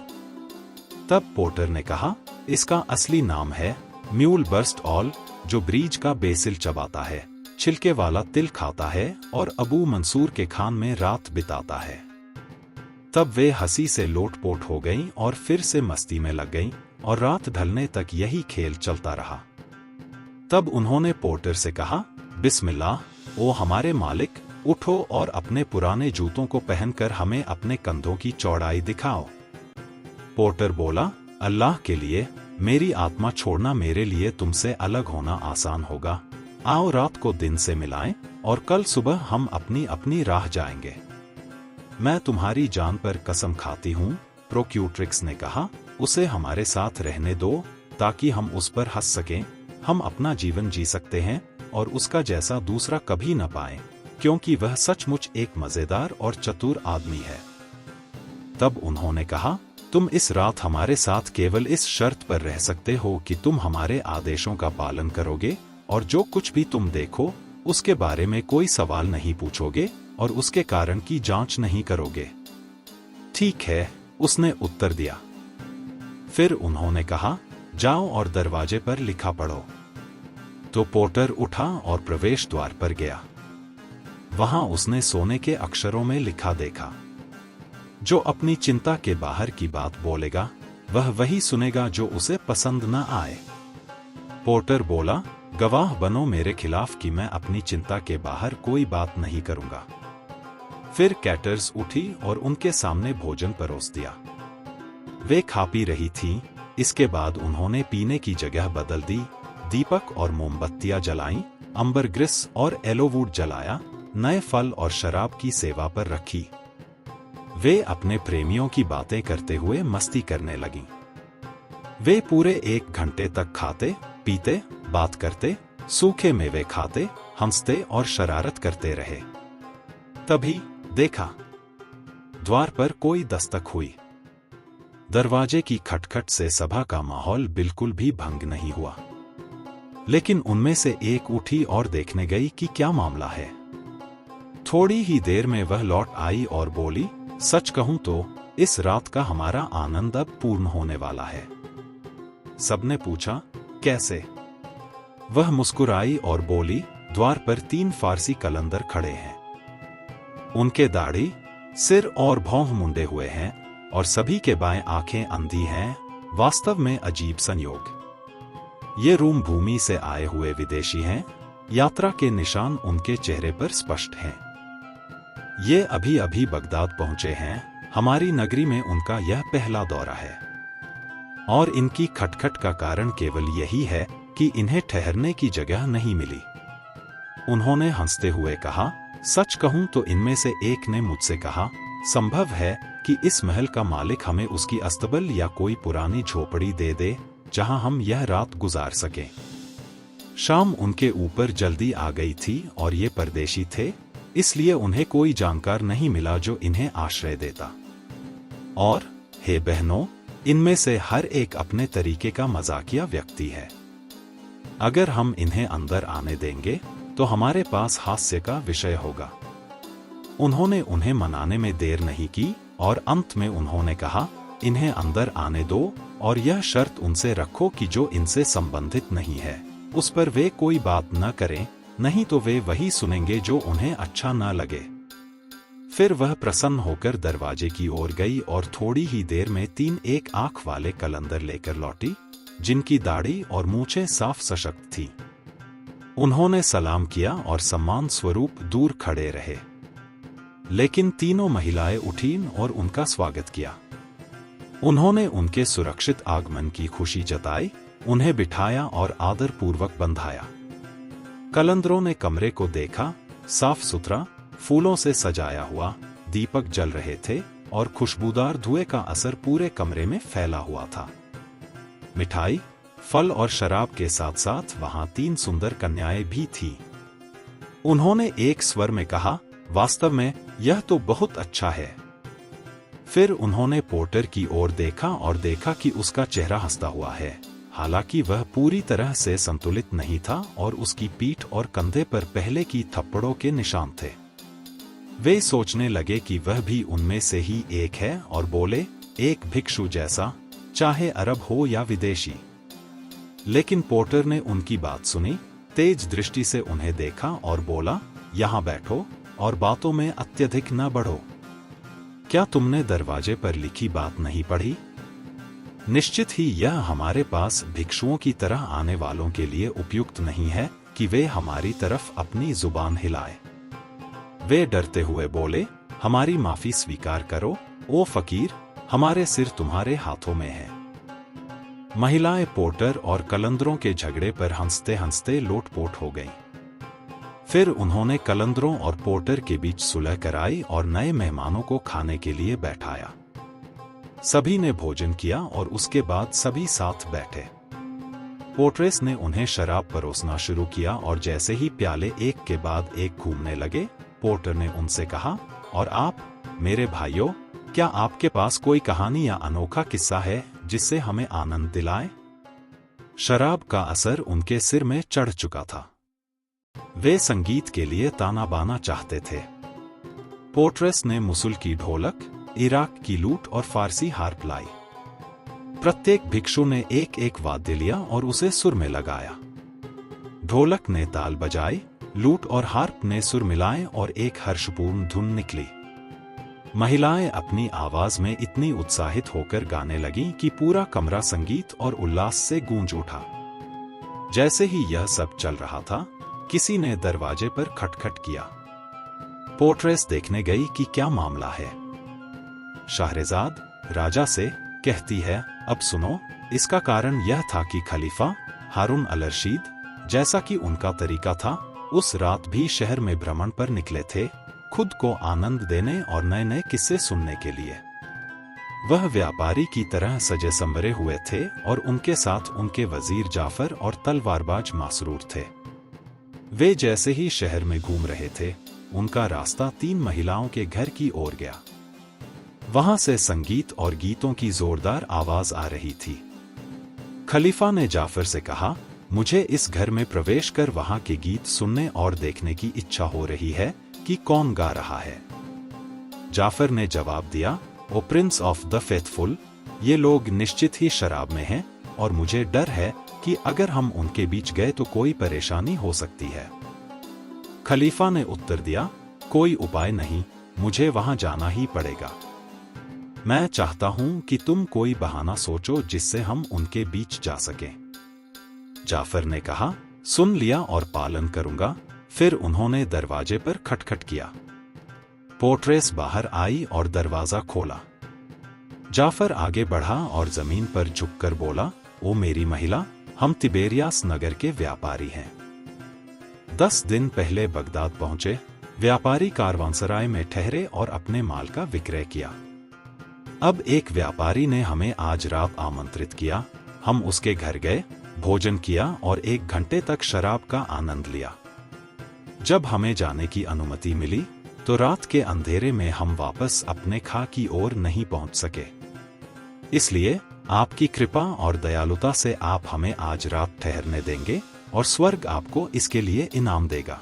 तब पोर्टर ने कहा, इसका असली नाम है म्यूल बर्स्ट ऑल, जो ब्रीज का बेसिल चबाता है, छिलके वाला तिल खाता है और अबू मंसूर के खान में रात बिताता है। तब वे हंसी से लोटपोट हो गईं और फिर से मस्ती में लग गईं और रात ढलने तक यही खेल चलता रहा। तब उन्होंने पोर्टर से कहा, बिस्मिल्लाह, ओ हमारे मालिक, उठो और अपने पुराने जूतों को पहनकर हमें अपने कंधों की चौड़ाई दिखाओ। पोर्टर बोला, अल्लाह के लिए, मेरी आत्मा छोड़ना मेरे लिए तुमसे अलग होना आसान होगा। आओ रात को दिन से मिलाएं और कल सुबह हम अपनी अपनी राह जाएंगे। मैं तुम्हारी जान पर कसम खाती हूँ, प्रोक्यूट्रिक्स ने कहा, उसे हमारे साथ रहने दो ताकि हम उस पर हंस सकें। हम अपना जीवन जी सकते हैं और उसका जैसा दूसरा कभी न पाएं, क्योंकि वह सचमुच एक मजेदार और चतुर आदमी है। तब उन्होंने कहा, तुम इस रात हमारे साथ केवल इस शर्त पर रह सकते हो कि तुम हमारे आदेशों का पालन करोगे और जो कुछ भी तुम देखो उसके बारे में कोई सवाल नहीं पूछोगे और उसके कारण की जांच नहीं करोगे। ठीक है, उसने उत्तर दिया। फिर उन्होंने कहा, जाओ और दरवाजे पर लिखा पढ़ो। तो पोर्टर उठा और प्रवेश द्वार पर गया। वहां उसने सोने के अक्षरों में लिखा देखा, जो अपनी चिंता के बाहर की बात बोलेगा वह वही सुनेगा जो उसे पसंद न आए। पोर्टर बोला, गवाह बनो मेरे खिलाफ कि मैं अपनी चिंता के बाहर कोई बात नहीं करूंगा। फिर कैटर्स उठी और उनके सामने भोजन परोस दिया। वे खा पी रही थीं। इसके बाद उन्होंने पीने की जगह बदल दी, दीपक और मोमबत्तियां जलाईं, अंबर ग्रिस और एलोवुड जलाया, नए फल और शराब की सेवा पर रखी। वे अपने प्रेमियों की बातें करते हुए मस्ती करने लगीं। वे पूरे 1 घंटे तक खाते, पीते, बात करते, सूखे मेवे खाते, हंसते और शरारत करते रहे। तभी देखा, द्वार पर कोई दस्तक हुई। दरवाजे की खटखट से सभा का माहौल बिल्कुल भी भंग नहीं हुआ। लेकिन उनमें से एक उठी और देखने गई कि क्या मामला है। थोड़ी ही देर में वह लौट आई और बोली, सच कहूं तो इस रात का हमारा आनंद अब पूर्ण होने वाला है। सबने पूछा, कैसे? वह मुस्कुराई और बोली, द्वार पर 3 फारसी कलंदर खड़े हैं। उनके दाढ़ी, सिर और भौं मुंडे हुए हैं और सभी के बाएं आंखें अंधी हैं। वास्तव में अजीब संयोग। ये रूम भूमि से आए हुए विदेशी हैं। यात्रा के निशान उनके चेहरे पर स्पष्ट हैं। ये अभी अभी बगदाद पहुंचे हैं। हमारी नगरी में उनका यह पहला दौरा है और इनकी खटखट का कारण केवल यही है कि इन्हें ठहरने की जगह नहीं मिली। उन्होंने हंसते हुए कहा, सच कहूं तो इनमें से एक ने मुझसे कहा, संभव है कि इस महल का मालिक हमें उसकी अस्तबल या कोई पुरानी झोपड़ी दे दे जहां हम यह रात गुजार सकें। शाम उनके ऊपर जल्दी आ गई थी और ये परदेशी थे, इसलिए उन्हें कोई जानकार नहीं मिला जो इन्हें आश्रय देता। और हे बहनों, इनमें से हर एक अपने तरीके का मजाकिया व्यक्ति है। अगर हम इन्हें अंदर आने देंगे तो हमारे पास हास्य का विषय होगा। उन्होंने उन्हें मनाने में देर नहीं की और अंत में उन्होंने कहा, इन्हें अंदर आने दो और यह शर्त उनसे रखो कि जो इनसे संबंधित नहीं है उस पर वे कोई बात न करें, नहीं तो वे वही सुनेंगे जो उन्हें अच्छा न लगे। फिर वह प्रसन्न होकर दरवाजे की ओर गई और थोड़ी ही देर में 3 एक आंख वाले कलंदर लेकर लौटी, जिनकी दाढ़ी और मूंछें साफ सशक्त थी। उन्होंने सलाम किया और सम्मान स्वरूप दूर खड़े रहे, लेकिन तीनों महिलाएं उठीं और उनका स्वागत किया। उन्होंने उनके सुरक्षित आगमन की खुशी जताई, उन्हें बिठाया और आदरपूर्वक बंधाया। कलंदरों ने कमरे को देखा, साफ सुथरा, फूलों से सजाया हुआ, दीपक जल रहे थे और खुशबूदार धुएं का असर पूरे कमरे में फैला हुआ था। मिठाई, फल और शराब के साथ साथ वहां 3 सुंदर कन्याएं भी थीं। उन्होंने एक स्वर में कहा, वास्तव में यह तो बहुत अच्छा है। फिर उन्होंने पोर्टर की ओर देखा और देखा कि उसका चेहरा हंसता हुआ है, हालांकि वह पूरी तरह से संतुलित नहीं था और उसकी पीठ और कंधे पर पहले की थप्पड़ों के निशान थे। वे सोचने लगे कि वह भी उनमें से ही एक है और बोले, एक भिक्षु जैसा, चाहे अरब हो या विदेशी। लेकिन पोर्टर ने उनकी बात सुनी, तेज दृष्टि से उन्हें देखा और बोला, यहां बैठो और बातों में अत्यधिक न बढ़ो। क्या तुमने दरवाजे पर लिखी बात नहीं पढ़ी? निश्चित ही यह हमारे पास भिक्षुओं की तरह आने वालों के लिए उपयुक्त नहीं है कि वे हमारी तरफ अपनी जुबान हिलाए। वे डरते हुए बोले, हमारी माफी स्वीकार करो, ओ फकीर, हमारे सिर तुम्हारे हाथों में है। महिलाएं पोर्टर और कलंदरों के झगड़े पर हंसते हंसते लोटपोट हो गईं। फिर उन्होंने कलंदरों और पोर्टर के बीच सुलह कराई और नए मेहमानों को खाने के लिए बैठाया। सभी ने भोजन किया और उसके बाद सभी साथ बैठे। पोर्ट्रेस ने उन्हें शराब परोसना शुरू किया और जैसे ही प्याले एक के बाद एक घूमने लगे, पोर्टर ने उनसे कहा, और आप, मेरे भाइयों, क्या आपके पास कोई कहानी या अनोखा किस्सा है जिससे हमें आनंद दिलाए? शराब का असर उनके सिर में चढ़ चुका था। वे संगीत के लिए ताना बाना चाहते थे। पोर्ट्रेस ने मुसुल की ढोलक, इराक की लूट और फारसी हार्प लाई। प्रत्येक भिक्षु ने एक एक वाद्य लिया और उसे सुर में लगाया। ढोलक ने ताल बजाई, लूट और हार्प ने सुर मिलाए और एक हर्षपूर्ण धुन निकली। महिलाएं अपनी आवाज में इतनी उत्साहित होकर गाने लगीं कि पूरा कमरा संगीत और उल्लास से गूंज उठा। जैसे ही यह सब चल रहा था, किसी ने दरवाजे पर खटखट किया। पोर्ट्रेस देखने गई कि क्या मामला है। शाहरेजाद राजा से कहती है, अब सुनो। इसका कारण यह था कि खलीफा हारून अल रशीद, जैसा कि उनका तरीका था, उस रात भी शहर में भ्रमण पर निकले थे, खुद को आनंद देने और नए नए किस्से सुनने के लिए। वह व्यापारी की तरह सजे संवरे हुए थे और उनके साथ उनके वजीर जाफर और तलवारबाज मासरूर थे। वे जैसे ही शहर में घूम रहे थे, उनका रास्ता 3 महिलाओं के घर की ओर गया। वहां से संगीत और गीतों की जोरदार आवाज आ रही थी। खलीफा ने जाफर से कहा, मुझे इस घर में प्रवेश कर वहां के गीत सुनने और देखने की इच्छा हो रही है कि कौन गा रहा है। जाफर ने जवाब दिया, ओ प्रिंस ऑफ द फेथफुल, ये लोग निश्चित ही शराब में हैं और मुझे डर है कि अगर हम उनके बीच गए तो कोई परेशानी हो सकती है। खलीफा ने उत्तर दिया, कोई उपाय नहीं, मुझे वहां जाना ही पड़ेगा। मैं चाहता हूं कि तुम कोई बहाना सोचो जिससे हम उनके बीच जा सकें। जाफर ने कहा, सुन लिया और पालन करूंगा। फिर उन्होंने दरवाजे पर खटखट किया। पोर्ट्रेस बाहर आई और दरवाजा खोला। जाफर आगे बढ़ा और जमीन पर झुककर बोला, ओ मेरी महिला, हम तिबेरियास नगर के व्यापारी हैं। 10 दिन पहले बगदाद पहुंचे। व्यापारी कारवानसराय में ठहरे और अपने माल का विक्रय किया। अब एक व्यापारी ने हमें आज रात आमंत्रित किया। हम उसके घर गए, भोजन किया और 1 घंटे तक शराब का आनंद लिया। जब हमें जाने की अनुमति मिली तो रात के अंधेरे में हम वापस अपने खा की ओर नहीं पहुंच सके। इसलिए आपकी कृपा और दयालुता से आप हमें आज रात ठहरने देंगे और स्वर्ग आपको इसके लिए इनाम देगा।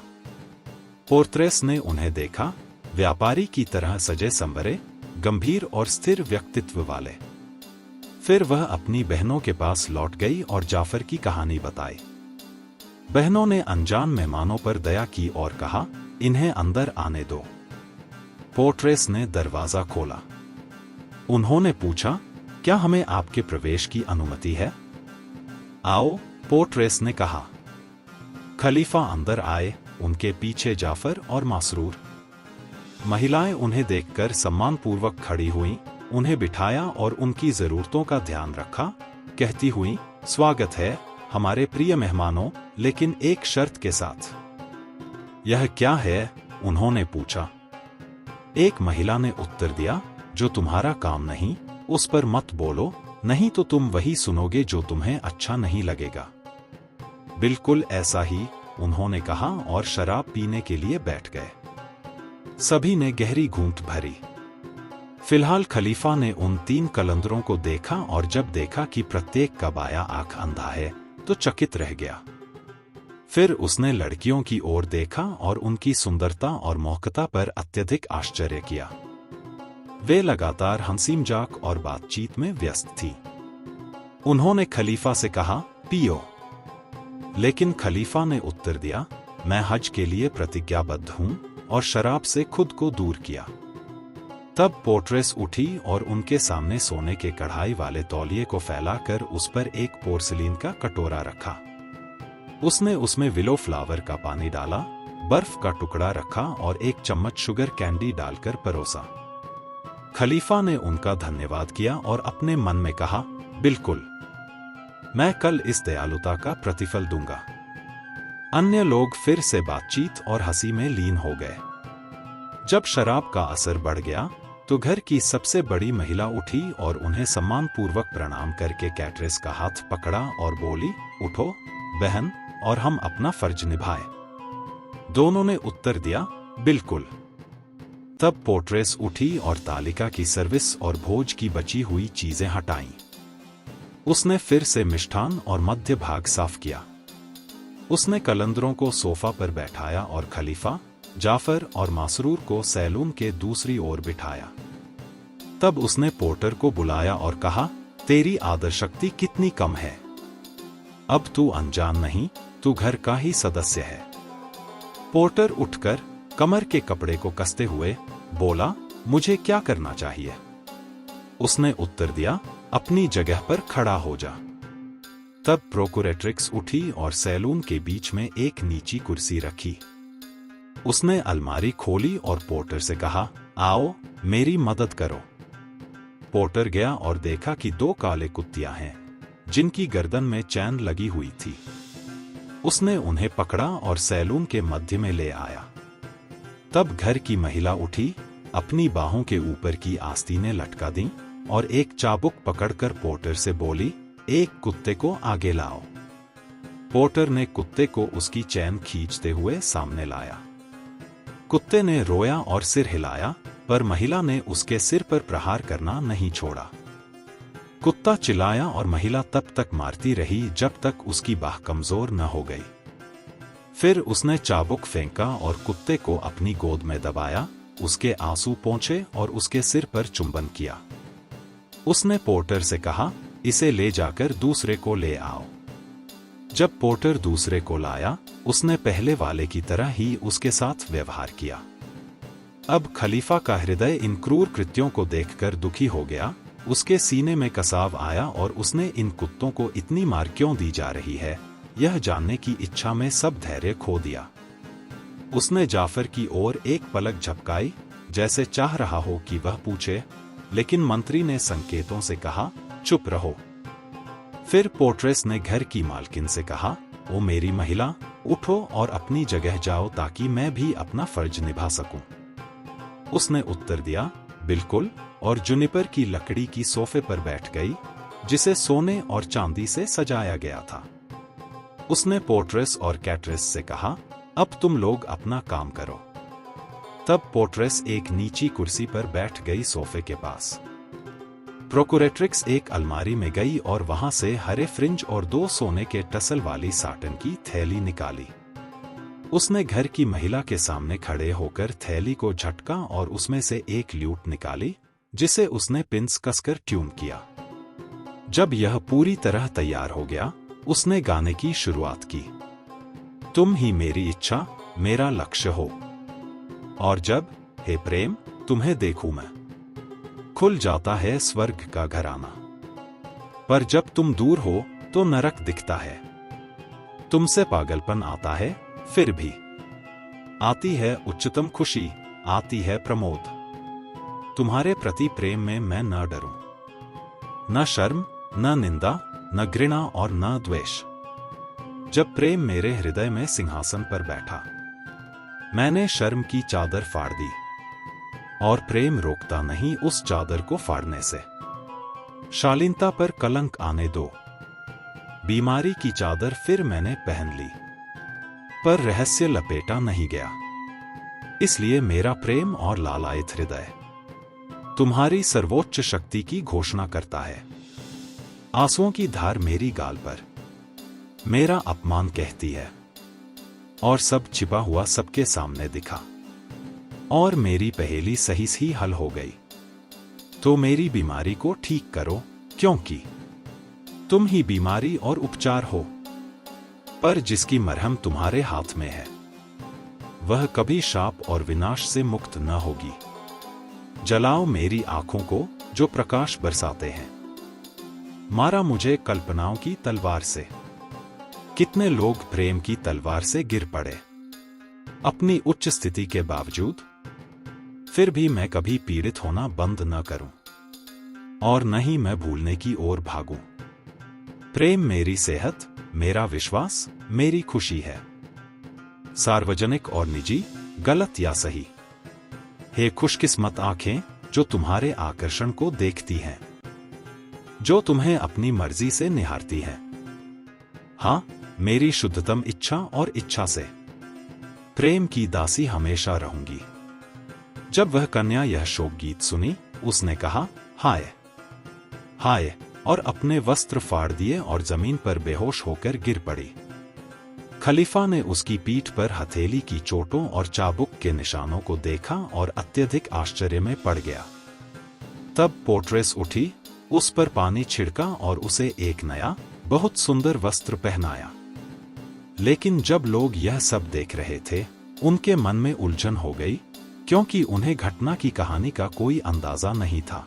पोर्ट्रेस ने उन्हें देखा, व्यापारी की तरह सजे संवरे, गंभीर और स्थिर व्यक्तित्व वाले। फिर वह अपनी बहनों के पास लौट गई और जाफर की कहानी बताई। बहनों ने अनजान मेहमानों पर दया की और कहा, इन्हें अंदर आने दो। पोर्ट्रेस ने दरवाजा खोला। उन्होंने पूछा, क्या हमें आपके प्रवेश की अनुमति है? आओ, पोर्ट्रेस ने कहा। खलीफा अंदर आए, उनके पीछे जाफर और मासरूर। महिलाएं उन्हें देखकर सम्मानपूर्वक खड़ी हुईं, उन्हें बिठाया और उनकी जरूरतों का ध्यान रखा, कहती हुईं, स्वागत है हमारे प्रिय मेहमानों, लेकिन एक शर्त के साथ। यह क्या है? उन्होंने पूछा। एक महिला ने उत्तर दिया, जो तुम्हारा काम नहीं उस पर मत बोलो, नहीं तो तुम वही सुनोगे जो तुम्हें अच्छा नहीं लगेगा। बिल्कुल ऐसा ही, उन्होंने कहा और शराब पीने के लिए बैठ गए। सभी ने गहरी घूंट भरी। फिलहाल खलीफा ने उन 3 कलंदरों को देखा और जब देखा कि प्रत्येक का बायां आंख अंधा है तो चकित रह गया। फिर उसने लड़कियों की ओर देखा और उनकी सुंदरता और मोहकता पर अत्यधिक आश्चर्य किया। वे लगातार हंसी मजाक और बातचीत में व्यस्त थी। उन्होंने खलीफा से कहा, पियो। लेकिन खलीफा ने उत्तर दिया, मैं हज के लिए प्रतिज्ञाबद्ध हूं, और शराब से खुद को दूर किया। तब पोर्ट्रेस उठी और उनके सामने सोने के कढ़ाई वाले तौलिए को फैलाकर उस पर एक पोर्सिलीन का कटोरा रखा। उसने उसमें विलो फ्लावर का पानी डाला, बर्फ का टुकड़ा रखा और 1 चम्मच शुगर कैंडी डालकर परोसा। खलीफा ने उनका धन्यवाद किया और अपने मन में कहा, बिल्कुल, मैं कल इस दयालुता का प्रतिफल दूंगा। अन्य लोग फिर से बातचीत और हंसी में लीन हो गए। जब शराब का असर बढ़ गया तो घर की सबसे बड़ी महिला उठी और उन्हें सम्मानपूर्वक प्रणाम करके कैटरेस का हाथ पकड़ा और बोली, उठो बहन, और हम अपना फर्ज निभाए। दोनों ने उत्तर दिया, बिल्कुल। तब पोर्ट्रेस उठी और तालिका की सर्विस और भोज की बची हुई चीजें हटाईं। उसने फिर से मिष्ठान और मध्य भाग साफ किया। उसने कलंदरों को सोफा पर बैठाया और खलीफा, जाफर और मासरूर को सैलून के दूसरी ओर बिठाया। तब उसने पोर्टर को बुलाया और कहा, तेरी आदर शक्ति कितनी कम है। अब तू अनजान नहीं, तू घर का ही सदस्य है। पोर्टर उठकर कमर के कपड़े को कसते हुए बोला, मुझे क्या करना चाहिए? उसने उत्तर दिया, अपनी जगह पर खड़ा हो जा। तब प्रोकुरेट्रिक्स उठी और सैलून के बीच में एक नीची कुर्सी रखी। उसने अलमारी खोली और पोर्टर से कहा, आओ मेरी मदद करो। पोर्टर गया और देखा कि 2 काले कुत्तियां हैं, जिनकी गर्दन में चैन लगी हुई थी। उसने उन्हें पकड़ा और सैलून के मध्य में ले आया। तब घर की महिला उठी, अपनी बाहों के ऊपर की आस्तीनें लटका दी और एक चाबुक पकड़कर पोर्टर से बोली, एक कुत्ते को आगे लाओ। पोर्टर ने कुत्ते को उसकी चैन खींचते हुए सामने लाया। कुत्ते ने रोया और सिर हिलाया, पर महिला ने उसके सिर पर प्रहार करना नहीं छोड़ा। कुत्ता चिल्लाया और महिला तब तक मारती रही जब तक उसकी बाह कमजोर न हो गई। फिर उसने चाबुक फेंका और कुत्ते को अपनी गोद में दबाया, उसके आंसू पोंछे और उसके सिर पर चुंबन किया। उसने पोर्टर से कहा, इसे ले जाकर दूसरे को ले आओ। जब पोर्टर दूसरे को लाया, उसने पहले वाले की तरह ही उसके साथ व्यवहार किया। अब खलीफा का हृदय इन क्रूर कृत्यों को देखकर दुखी हो गया। उसके सीने में कसाव आया और उसने इन कुत्तों को इतनी मार क्यों दी जा रही है, यह जानने की इच्छा में सब धैर्य खो दिया। उसने जाफर की ओर एक पलक झपकाई, जैसे चाह रहा हो कि वह पूछे, लेकिन मंत्री ने संकेतों से कहा, चुप रहो। फिर पोर्ट्रेस ने घर की मालकिन से कहा, ओ मेरी महिला, उठो और अपनी जगह जाओ ताकि मैं भी अपना फर्ज निभा सकूं। उसने उत्तर दिया, बिल्कुल, और जुनिपर की लकड़ी की सोफे पर बैठ गई, जिसे सोने और चांदी से सजाया गया था। उसने पोर्ट्रेस और कैटरेस से कहा, अब तुम लोग अपना काम करो। तब पोर्ट्रेस एक नीची कुर्सी पर बैठ गई सोफे के पास। प्रोकुरेट्रिक्स एक अलमारी में गई और वहां से हरे फ्रिंज और 2 सोने के टसल वाली साटन की थैली निकाली। उसने घर की महिला के सामने खड़े होकर थैली को झटका और उसमें से एक ल्यूट निकाली, जिसे उसने पिंस कसकर ट्यून किया। जब यह पूरी तरह तैयार हो गया, उसने गाने की शुरुआत की, तुम ही मेरी इच्छा, मेरा लक्ष्य हो। और जब, हे प्रेम, तुम्हें देखूं मैं, खुल जाता है स्वर्ग का घराना। पर जब तुम दूर हो तो नरक दिखता है। तुमसे पागलपन आता है, फिर भी आती है उच्चतम खुशी, आती है प्रमोद। तुम्हारे प्रति प्रेम में मैं न डरूं, न शर्म, न निंदा, न घृणा और न द्वेष। जब प्रेम मेरे हृदय में सिंहासन पर बैठा, मैंने शर्म की चादर फाड़ दी, और प्रेम रोकता नहीं उस चादर को फाड़ने से। शालीनता पर कलंक आने दो, बीमारी की चादर फिर मैंने पहन ली, पर रहस्य लपेटा नहीं गया। इसलिए मेरा प्रेम और लालायित हृदय तुम्हारी सर्वोच्च शक्ति की घोषणा करता है। आंसुओं की धार मेरी गाल पर मेरा अपमान कहती है, और सब छिपा हुआ सबके सामने दिखा, और मेरी पहेली सही ही हल हो गई। तो मेरी बीमारी को ठीक करो, क्योंकि तुम ही बीमारी और उपचार हो। पर जिसकी मरहम तुम्हारे हाथ में है, वह कभी शाप और विनाश से मुक्त न होगी। जलाओ मेरी आंखों को जो प्रकाश बरसाते हैं। मारा मुझे कल्पनाओं की तलवार से। कितने लोग प्रेम की तलवार से गिर पड़े, अपनी उच्च स्थिति के बावजूद। फिर भी मैं कभी पीड़ित होना बंद न करूं, और न ही मैं भूलने की ओर भागूं। प्रेम मेरी सेहत, मेरा विश्वास, मेरी खुशी है। सार्वजनिक और निजी, गलत या सही। हे खुशकिस्मत आंखें जो तुम्हारे आकर्षण को देखती हैं, जो तुम्हें अपनी मर्जी से निहारती हैं। हां, मेरी शुद्धतम इच्छा और इच्छा से प्रेम की दासी हमेशा रहूंगी। जब वह कन्या यह शोक गीत सुनी, उसने कहा, हाय हाय, और अपने वस्त्र फाड़ दिए और जमीन पर बेहोश होकर गिर पड़ी। खलीफा ने उसकी पीठ पर हथेली की चोटों और चाबुक के निशानों को देखा और अत्यधिक आश्चर्य में पड़ गया। तब पोर्ट्रेस उठी, उस पर पानी छिड़का और उसे एक नया, बहुत सुंदर वस्त्र पहनाया। लेकिन जब लोग यह सब देख रहे थे, उनके मन में उलझन हो गई, क्योंकि उन्हें घटना की कहानी का कोई अंदाजा नहीं था।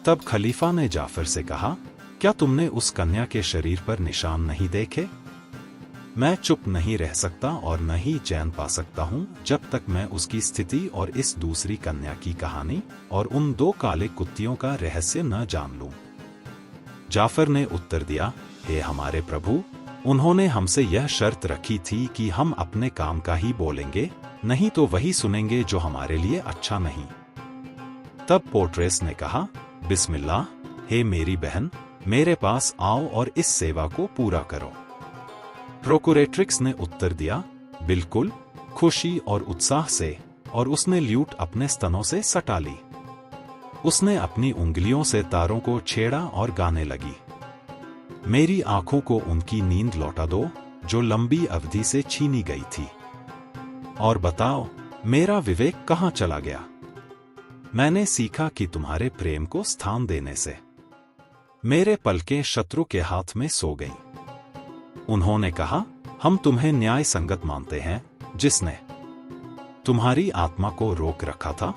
तब खलीफा ने जाफर से कहा, क्या तुमने उस कन्या के शरीर पर निशान नहीं देखे? मैं चुप नहीं रह सकता और न ही चैन पा सकता हूं जब तक मैं उसकी स्थिति और इस दूसरी कन्या की कहानी और उन 2 काले कुत्तियों का रहस्य न जान लूं। जाफर ने उत्तर दिया, हे हमारे प्रभु, उन्होंने हमसे यह शर्त रखी थी कि हम अपने काम का ही बोलेंगे, नहीं तो वही सुनेंगे जो हमारे लिए अच्छा नहीं। तब पोर्ट्रेस ने कहा, बिस्मिल्लाह, हे मेरी बहन, मेरे पास आओ और इस सेवा को पूरा करो। प्रोकुरेट्रिक्स ने उत्तर दिया, बिल्कुल, खुशी और उत्साह से, और उसने ल्यूट अपने स्तनों से सटा ली। उसने अपनी उंगलियों से तारों को छेड़ा और गाने लगी, मेरी आंखों को उनकी नींद लौटा दो जो लंबी अवधि से छीनी गई थी। और बताओ, मेरा विवेक कहां चला गया? मैंने सीखा कि तुम्हारे प्रेम को स्थान देने से मेरे पलकें शत्रु के हाथ में सो गईं। उन्होंने कहा, हम तुम्हें न्याय संगत मानते हैं, जिसने तुम्हारी आत्मा को रोक रखा था।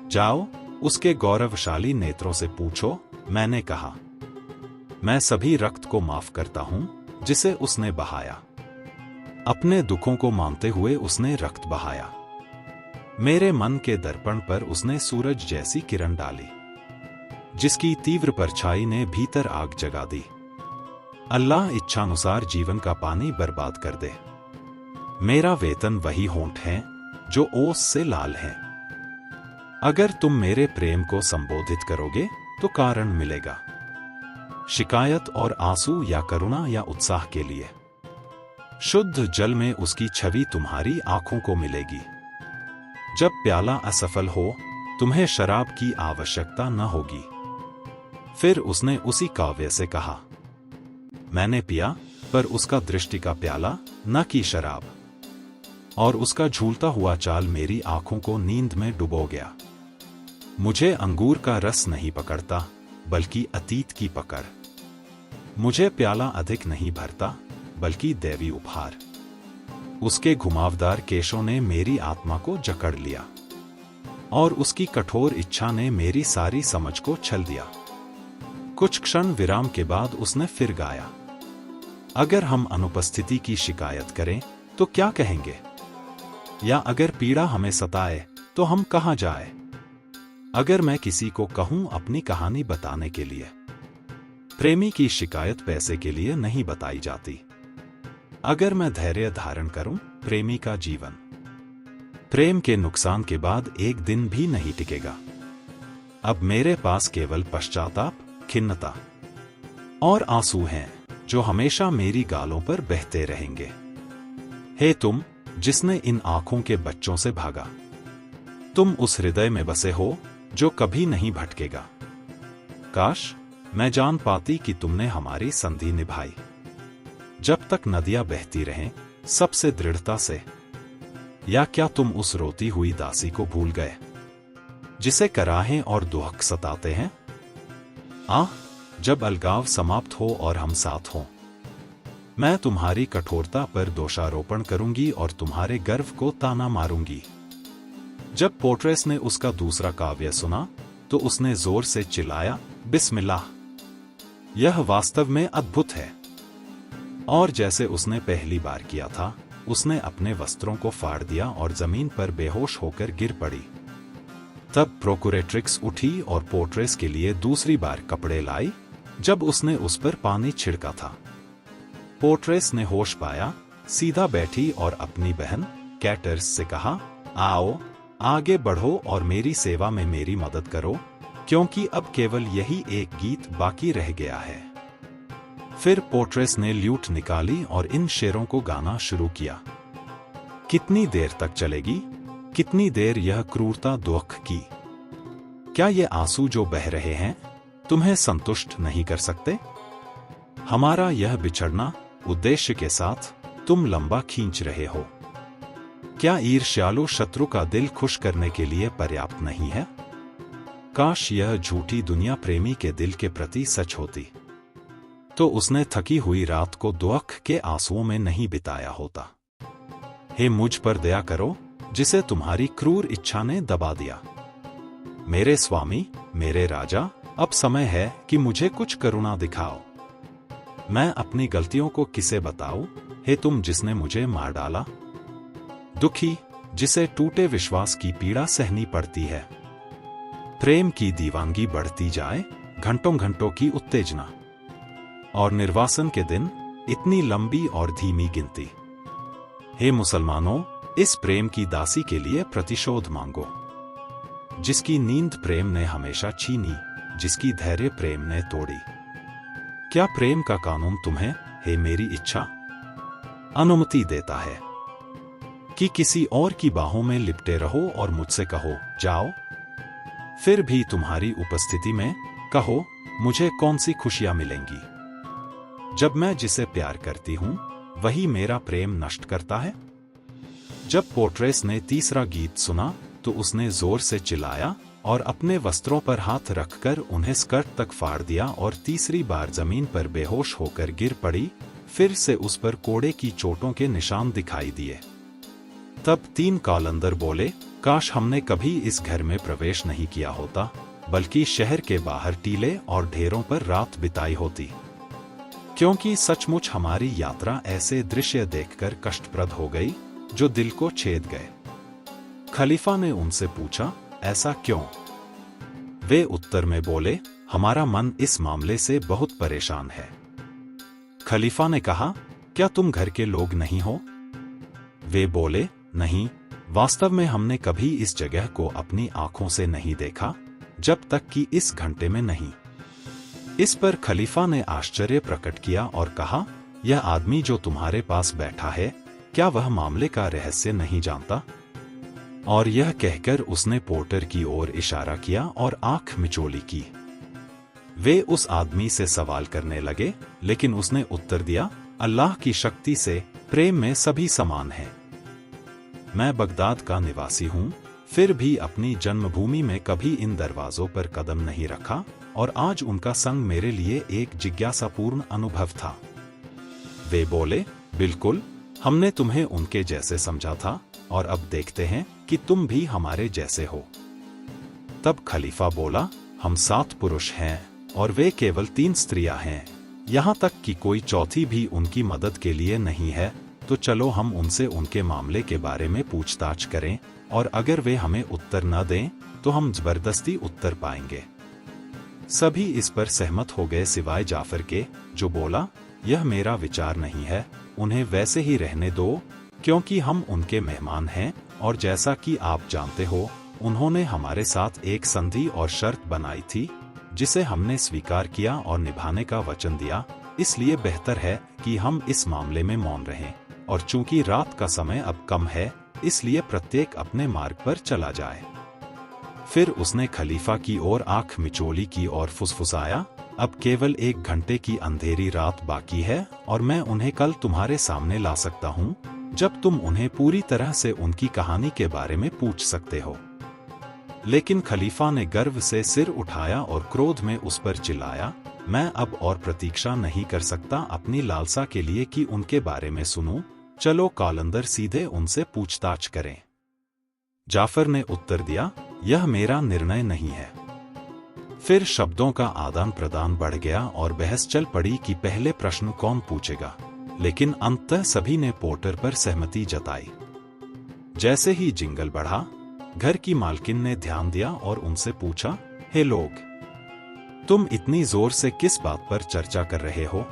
जाओ, उसके गौरवशाली नेत्रों से पूछो। मैंने कहा, मैं सभी रक्त को माफ करता हूं, जिसे उसने बहाया। अपने दुखों को मानते हुए उसने रक्त बहाया। मेरे मन के दर्पण पर उसने सूरज जैसी किरण डाली, जिसकी तीव्र परछाई ने भीतर आग जगा दी। अल्लाह इच्छानुसार जीवन का पानी बर्बाद कर दे। मेरा वेतन वही होंठ है जो ओस से लाल है। अगर तुम मेरे प्रेम को संबोधित करोगे तो कारण मिलेगा, शिकायत और आंसू या करुणा या उत्साह के लिए। शुद्ध जल में उसकी छवि तुम्हारी आंखों को मिलेगी। जब प्याला असफल हो, तुम्हें शराब की आवश्यकता न होगी। फिर उसने उसी काव्य से कहा, मैंने पिया पर उसका दृष्टि का प्याला, न कि शराब। और उसका झूलता हुआ चाल मेरी आंखों को नींद में डुबो गया। मुझे अंगूर का रस नहीं पकड़ता, बल्कि अतीत की पकड़। मुझे प्याला अधिक नहीं भरता, बल्कि दैवी उपहार। उसके घुमावदार केशों ने मेरी आत्मा को जकड़ लिया, और उसकी कठोर इच्छा ने मेरी सारी समझ को छल दिया। कुछ क्षण विराम के बाद उसने फिर गाया, अगर हम अनुपस्थिति की शिकायत करें तो क्या कहेंगे? या अगर पीड़ा हमें सताए तो हम कहां जाए? अगर मैं किसी को कहूं अपनी कहानी बताने के लिए। प्रेमी की शिकायत पैसे के लिए नहीं बताई जाती। अगर मैं धैर्य धारण करूं प्रेमी का जीवन, प्रेम के नुकसान के बाद एक दिन भी नहीं टिकेगा। अब मेरे पास केवल पश्चाताप, खिन्नता और आंसू हैं जो हमेशा मेरी गालों पर बहते रहेंगे। हे तुम जिसने इन आंखों के बच्चों से भागा, तुम उस हृदय में बसे हो जो कभी नहीं भटकेगा। काश मैं जान पाती कि तुमने हमारी संधि निभाई। जब तक नदियां बहती रहें सबसे दृढ़ता से। या क्या तुम उस रोती हुई दासी को भूल गए जिसे कराहें और दुहक सताते हैं? जब अलगाव समाप्त हो और हम साथ हों, मैं तुम्हारी कठोरता पर दोषारोपण करूंगी और तुम्हारे गर्व को ताना मारूंगी। जब पोर्ट्रेस ने उसका दूसरा काव्य सुना तो उसने जोर से चिल्लाया, बिस्मिल्लाह! यह वास्तव में अद्भुत है। और जैसे उसने पहली बार किया था, उसने अपने वस्त्रों को फाड़ दिया और जमीन पर बेहोश होकर गिर पड़ी। तब प्रोकुरेट्रिक्स उठी और पोर्ट्रेस के लिए दूसरी बार कपड़े लाई, जब उसने उस पर पानी छिड़का था। पोर्ट्रेस ने होश पाया, सीधा बैठी और अपनी बहन कैटर्स से कहा, आओ आगे बढ़ो और मेरी सेवा में मेरी मदद करो, क्योंकि अब केवल यही एक गीत बाकी रह गया है। फिर पोर्ट्रेस ने ल्यूट निकाली और इन शेरों को गाना शुरू किया। कितनी देर तक चलेगी? कितनी देर यह क्रूरता दुख की? क्या ये आंसू जो बह रहे हैं तुम्हें संतुष्ट नहीं कर सकते? हमारा यह बिछड़ना उद्देश्य के साथ तुम लंबा खींच रहे हो। क्या ईर्ष्यालु शत्रु का दिल खुश करने के लिए पर्याप्त नहीं है? काश यह झूठी दुनिया प्रेमी के दिल के प्रति सच होती, तो उसने थकी हुई रात को दुख के आंसुओं में नहीं बिताया होता। हे मुझ पर दया करो जिसे तुम्हारी क्रूर इच्छा ने दबा दिया। मेरे स्वामी, मेरे राजा, अब समय है कि मुझे कुछ करुणा दिखाओ। मैं अपनी गलतियों को किसे बताऊं? हे तुम जिसने मुझे मार डाला, दुखी जिसे टूटे विश्वास की पीड़ा सहनी पड़ती है। प्रेम की दीवानगी बढ़ती जाए, घंटों घंटों की उत्तेजना और निर्वासन के दिन, इतनी लंबी और धीमी गिनती। हे मुसलमानों, इस प्रेम की दासी के लिए प्रतिशोध मांगो, जिसकी नींद प्रेम ने हमेशा छीनी, जिसकी धैर्य प्रेम ने तोड़ी। क्या प्रेम का कानून तुम्हें, हे मेरी इच्छा, अनुमति देता है कि किसी और की बाहों में लिपटे रहो और मुझसे कहो, जाओ? फिर भी तुम्हारी उपस्थिति में कहो, मुझे कौन सी खुशियां मिलेंगी जब मैं जिसे प्यार करती हूं वही मेरा प्रेम नष्ट करता है? जब पोर्ट्रेस ने तीसरा गीत सुना तो उसने जोर से चिल्लाया और अपने वस्त्रों पर हाथ रखकर उन्हें स्कर्ट तक फाड़ दिया और तीसरी बार जमीन पर बेहोश होकर गिर पड़ी। फिर से उस पर कोड़े की चोटों के निशान दिखाई दिए। तब 3 कालंदर बोले, काश हमने कभी इस घर में प्रवेश नहीं किया होता, बल्कि शहर के बाहर टीले और ढेरों पर रात बिताई होती। क्योंकि सचमुच हमारी यात्रा ऐसे दृश्य देखकर कष्टप्रद हो गई जो दिल को छेद गए। खलीफा ने उनसे पूछा, ऐसा क्यों? वे उत्तर में बोले, हमारा मन इस मामले से बहुत परेशान है। खलीफा ने कहा, क्या तुम घर के लोग नहीं हो? वे बोले, नहीं, वास्तव में हमने कभी इस जगह को अपनी आंखों से नहीं देखा, जब तक कि इस घंटे में नहीं। इस पर खलीफा ने आश्चर्य प्रकट किया और कहा, यह आदमी जो तुम्हारे पास बैठा है, क्या वह मामले का रहस्य नहीं जानता? और यह कहकर उसने पोर्टर की ओर इशारा किया और आंख मिचोली की। वे उस आदमी से सवाल करने लगे, लेकिन उसने उत्तर दिया, अल्लाह की शक्ति से प्रेम में सभी समान हैं। मैं बगदाद का निवासी हूँ, फिर भी अपनी जन्मभूमि में कभी इन दरवाजों पर कदम नहीं रखा, और आज उनका संग मेरे लिए एक जिज्ञासापूर्ण अनुभव था। वे बोले, बिल्कुल, हमने तुम्हें उनके जैसे समझा था, और अब देखते हैं कि तुम भी हमारे जैसे हो। तब खलीफा बोला, हम 7 पुरुष हैं और वे केवल 3 स्त्रियां हैं, यहाँ तक कि कोई चौथी भी उनकी मदद के लिए नहीं है, तो चलो हम उनसे उनके मामले के बारे में पूछताछ करें, और अगर वे हमें उत्तर न दें तो हम जबरदस्ती उत्तर पाएंगे। सभी इस पर सहमत हो गए सिवाय जाफर के, जो बोला, यह मेरा विचार नहीं है, उन्हें वैसे ही रहने दो, क्योंकि हम उनके मेहमान हैं, और जैसा कि आप जानते हो, उन्होंने हमारे साथ एक संधि और शर्त बनाई थी, जिसे हमने स्वीकार किया और निभाने का वचन दिया, इसलिए बेहतर है कि हम इस मामले में मौन रहें, और चूंकि रात का समय अब कम है, इसलिए प्रत्येक अपने मार्ग पर चला जाए। फिर उसने खलीफा की ओर आंख मिचोली की और फुसफुसाया, अब केवल 1 घंटे की अंधेरी रात बाकी है, और मैं उन्हें कल तुम्हारे सामने ला सकता हूँ, जब तुम उन्हें पूरी तरह से उनकी कहानी के बारे में पूछ सकते हो। लेकिन खलीफा ने गर्व से सिर उठाया और क्रोध में उस पर चिल्लाया, मैं अब और प्रतीक्षा नहीं कर सकता अपनी लालसा के लिए कि उनके बारे में सुनूं, चलो कालंदर सीधे उनसे पूछताछ करें। जाफर ने उत्तर दिया, यह मेरा निर्णय नहीं है। फिर शब्दों का आदान प्रदान बढ़ गया और बहस चल पड़ी कि पहले प्रश्न कौन पूछेगा, लेकिन अंततः सभी ने पोर्टर पर सहमति जताई। जैसे ही जिंगल बढ़ा, घर की मालकिन ने ध्यान दिया और उनसे पूछा, हे लोग, तुम इतनी जोर से किस बात पर चर्चा कर रहे हो?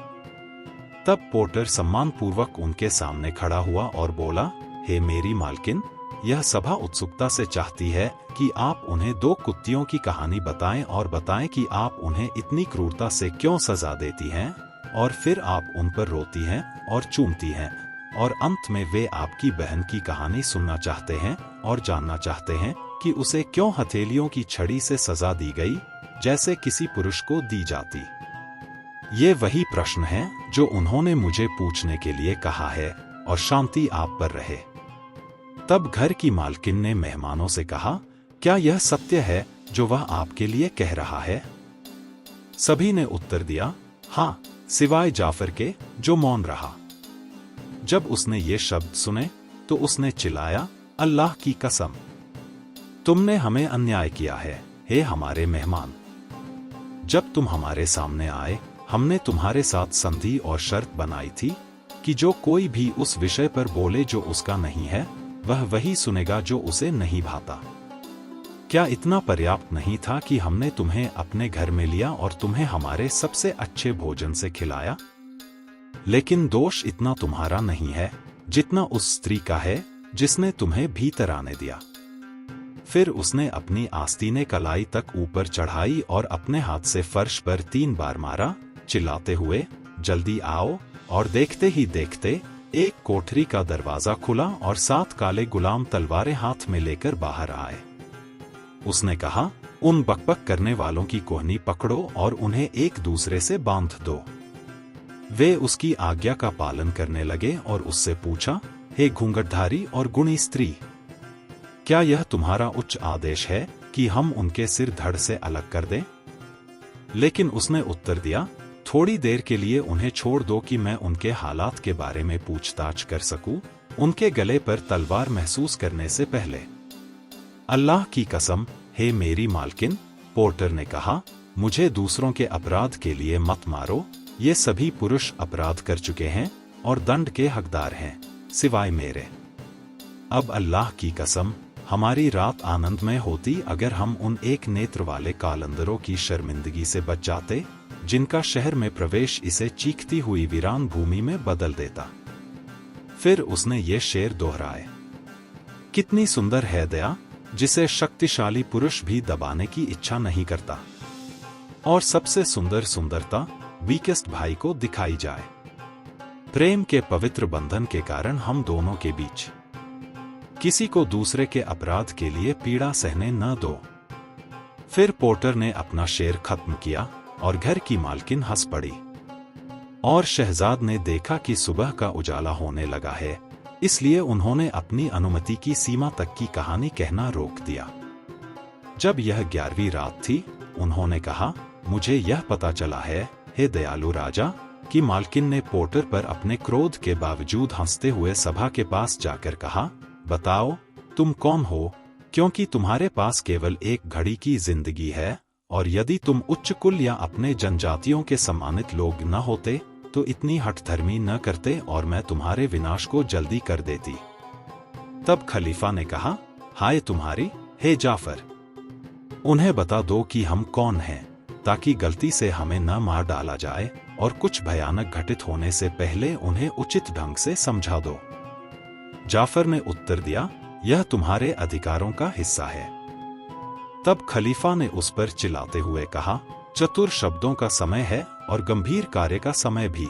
तब पोर्टर सम्मानपूर्वक उनके सामने खड़ा हुआ और बोला, हे मेरी मालकिन, यह सभा उत्सुकता से चाहती है कि आप उन्हें 2 कुत्तियों की कहानी बताएं और बताएं कि आप उन्हें इतनी क्रूरता से क्यों सजा देती हैं, और फिर आप उन पर रोती हैं और चूमती हैं, और अंत में वे आपकी बहन की कहानी सुनना चाहते हैं और जानना चाहते हैं कि उसे क्यों हथेलियों की छड़ी से सजा दी गई, जैसे किसी पुरुष को दी जाती। ये वही प्रश्न हैं जो उन्होंने मुझे पूछने के लिए कहा है, और शांति आप पर रहे। तब घर की मालकिन ने मेहमानों से कहा, क्या यह सत्य है जो वह आपके लिए कह रहा है? सभी ने उत्तर दिया, हाँ, सिवाय जाफर के, जो मौन रहा। जब उसने ये शब्द सुने तो उसने चिल्लाया, अल्लाह की कसम, तुमने हमें अन्याय किया है, हे हमारे मेहमान। जब तुम हमारे सामने आए, हमने तुम्हारे साथ संधि और शर्त बनाई थी कि जो कोई भी उस विषय पर बोले जो उसका नहीं है, वह वही सुनेगा जो उसे नहीं भाता। क्या इतना पर्याप्त नहीं था कि हमने तुम्हें अपने घर में लिया और तुम्हें हमारे सबसे अच्छे भोजन से खिलाया? लेकिन दोष इतना तुम्हारा नहीं है जितना उस स्त्री का है जिसने तुम्हें भीतर आने दिया। फिर उसने अपनी आस्तीने कलाई तक ऊपर चढ़ाई और अपने हाथ से फर्श पर 3 बार मारा, चिल्लाते हुए, जल्दी आओ। और देखते ही देखते एक कोठरी का दरवाजा खुला और 7 काले गुलाम तलवारें हाथ में लेकर बाहर आए। उसने कहा, उन बकबक करने वालों की कोहनी पकड़ो और उन्हें एक दूसरे से बांध दो। वे उसकी आज्ञा का पालन करने लगे और उससे पूछा, हे घूंघटधारी और गुणी स्त्री, क्या यह तुम्हारा उच्च आदेश है कि हम उनके सिर धड़ से अलग कर दें? लेकिन उसने उत्तर दिया, थोड़ी देर के लिए उन्हें छोड़ दो कि मैं उनके हालात के बारे में पूछताछ कर सकूं, उनके गले पर तलवार महसूस करने से पहले। अल्लाह की कसम, हे मेरी मालकिन, पोर्टर ने कहा, मुझे दूसरों के अपराध के लिए मत मारो, ये सभी पुरुष अपराध कर चुके हैं और दंड के हकदार हैं, सिवाय मेरे। अब अल्लाह की कसम, हमारी रात आनंदमय होती अगर हम उन एक नेत्र वाले कालंदरों की शर्मिंदगी से बच जाते, जिनका शहर में प्रवेश इसे चीखती हुई वीरान भूमि में बदल देता। फिर उसने ये शेर दोहराए, कितनी सुंदर है दया, जिसे शक्तिशाली पुरुष भी दबाने की इच्छा नहीं करता, और सबसे सुंदर सुंदरता वीकेस्ट भाई को दिखाई जाए। प्रेम के पवित्र बंधन के कारण हम दोनों के बीच किसी को दूसरे के अपराध के लिए पीड़ा सहने न दो। फिर पोर्टर ने अपना शेर खत्म किया और घर की मालकिन हंस पड़ी। और शहजाद ने देखा कि सुबह का उजाला होने लगा है, इसलिए उन्होंने अपनी अनुमति की सीमा तक की कहानी कहना रोक दिया। जब यह 11वीं रात थी, उन्होंने कहा, मुझे यह पता चला है, हे दयालु राजा, कि मालकिन ने पोर्टर पर अपने क्रोध के बावजूद हंसते हुए सभा के पास जाकर कहा, बताओ तुम कौन हो, क्योंकि तुम्हारे पास केवल एक घड़ी की जिंदगी है, और यदि तुम उच्च कुल या अपने जनजातियों के सम्मानित लोग न होते तो इतनी हठधर्मी न करते और मैं तुम्हारे विनाश को जल्दी कर देती। तब खलीफा ने कहा, हाय तुम्हारी, हे जाफर, उन्हें बता दो कि हम कौन हैं, ताकि गलती से हमें न मार डाला जाए, और कुछ भयानक घटित होने से पहले उन्हें उचित ढंग से समझा दो। जाफर ने उत्तर दिया, यह तुम्हारे अधिकारों का हिस्सा है। तब खलीफा ने उस पर चिल्लाते हुए कहा, चतुर शब्दों का समय है और गंभीर कार्य का समय भी।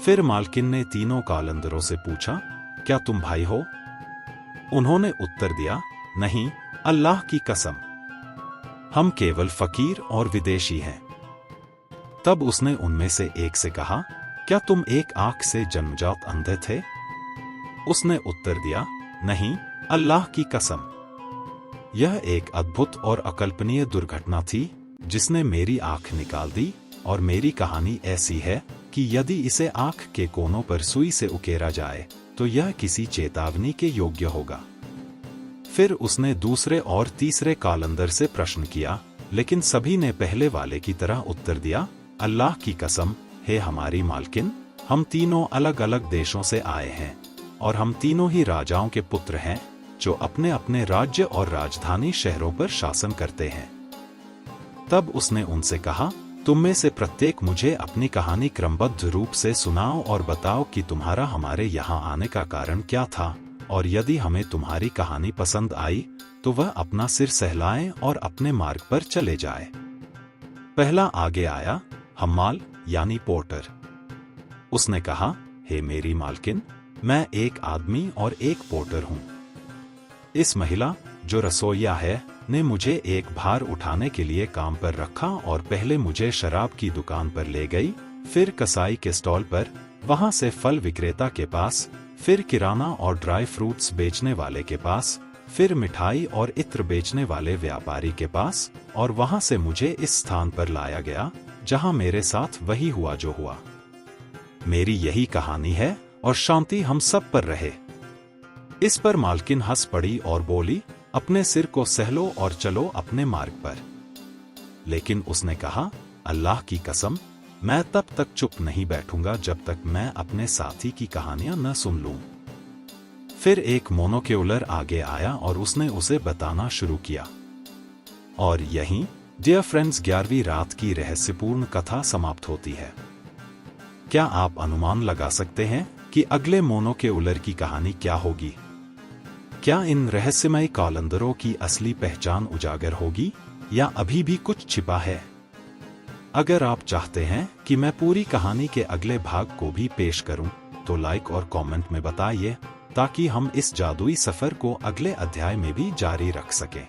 फिर मालकिन ने तीनों कालंदरों से पूछा, क्या तुम भाई हो? उन्होंने उत्तर दिया, नहीं, अल्लाह की कसम, हम केवल फकीर और विदेशी हैं। तब उसने उनमें से एक से कहा, क्या तुम एक आंख से जन्मजात अंधे थे? उसने उत्तर दिया, नहीं, अल्लाह की कसम, यह एक अद्भुत और अकल्पनीय दुर्घटना थी जिसने मेरी आंख निकाल दी, और मेरी कहानी ऐसी है कि यदि इसे आंख के कोनों पर सुई से उकेरा जाए तो यह किसी चेतावनी के योग्य होगा। फिर उसने दूसरे और तीसरे कालंदर से प्रश्न किया, लेकिन सभी ने पहले वाले की तरह उत्तर दिया, अल्लाह की कसम, हे हमारी मालकिन, हम तीनों अलग अलग देशों से आए हैं, और हम तीनों ही राजाओं के पुत्र हैं जो अपने अपने राज्य और राजधानी शहरों पर शासन करते हैं। तब उसने उनसे कहा, तुम में से प्रत्येक मुझे अपनी कहानी क्रमबद्ध रूप से सुनाओ और बताओ कि तुम्हारा हमारे यहाँ आने का कारण क्या था, और यदि हमें तुम्हारी कहानी पसंद आई तो वह अपना सिर सहलाए और अपने मार्ग पर चले जाए। पहला आगे आया, हम्माल यानी पोर्टर। उसने कहा, हे मेरी मालकिन, मैं एक आदमी और एक पोर्टर हूँ। इस महिला जो रसोइया है ने मुझे एक भार उठाने के लिए काम पर रखा और पहले मुझे शराब की दुकान पर ले गई, फिर कसाई के स्टॉल पर, वहां से फल विक्रेता के पास, फिर किराना और ड्राई फ्रूट्स बेचने वाले के पास, फिर मिठाई और इत्र बेचने वाले व्यापारी के पास, और वहां से मुझे इस स्थान पर लाया गया जहां मेरे साथ वही हुआ जो हुआ। मेरी यही कहानी है और शांति हम सब पर रहे। इस पर मालकिन हंस पड़ी और बोली, अपने सिर को सहलो और चलो अपने मार्ग पर। लेकिन उसने कहा, अल्लाह की कसम, मैं तब तक चुप नहीं बैठूंगा जब तक मैं अपने साथी की कहानियां न सुन लूं। फिर एक मोनोक्यूलर आगे आया और उसने उसे बताना शुरू किया। और यहीं डियर फ्रेंड्स 11वीं रात की रहस्यपूर्ण कथा समाप्त होती है। क्या आप अनुमान लगा सकते हैं कि अगले मोनोक्यूलर की कहानी क्या होगी? क्या इन रहस्यमय कालंदरों की असली पहचान उजागर होगी या अभी भी कुछ छिपा है? अगर आप चाहते हैं कि मैं पूरी कहानी के अगले भाग को भी पेश करूं, तो लाइक और कमेंट में बताइए, ताकि हम इस जादुई सफर को अगले अध्याय में भी जारी रख सकें।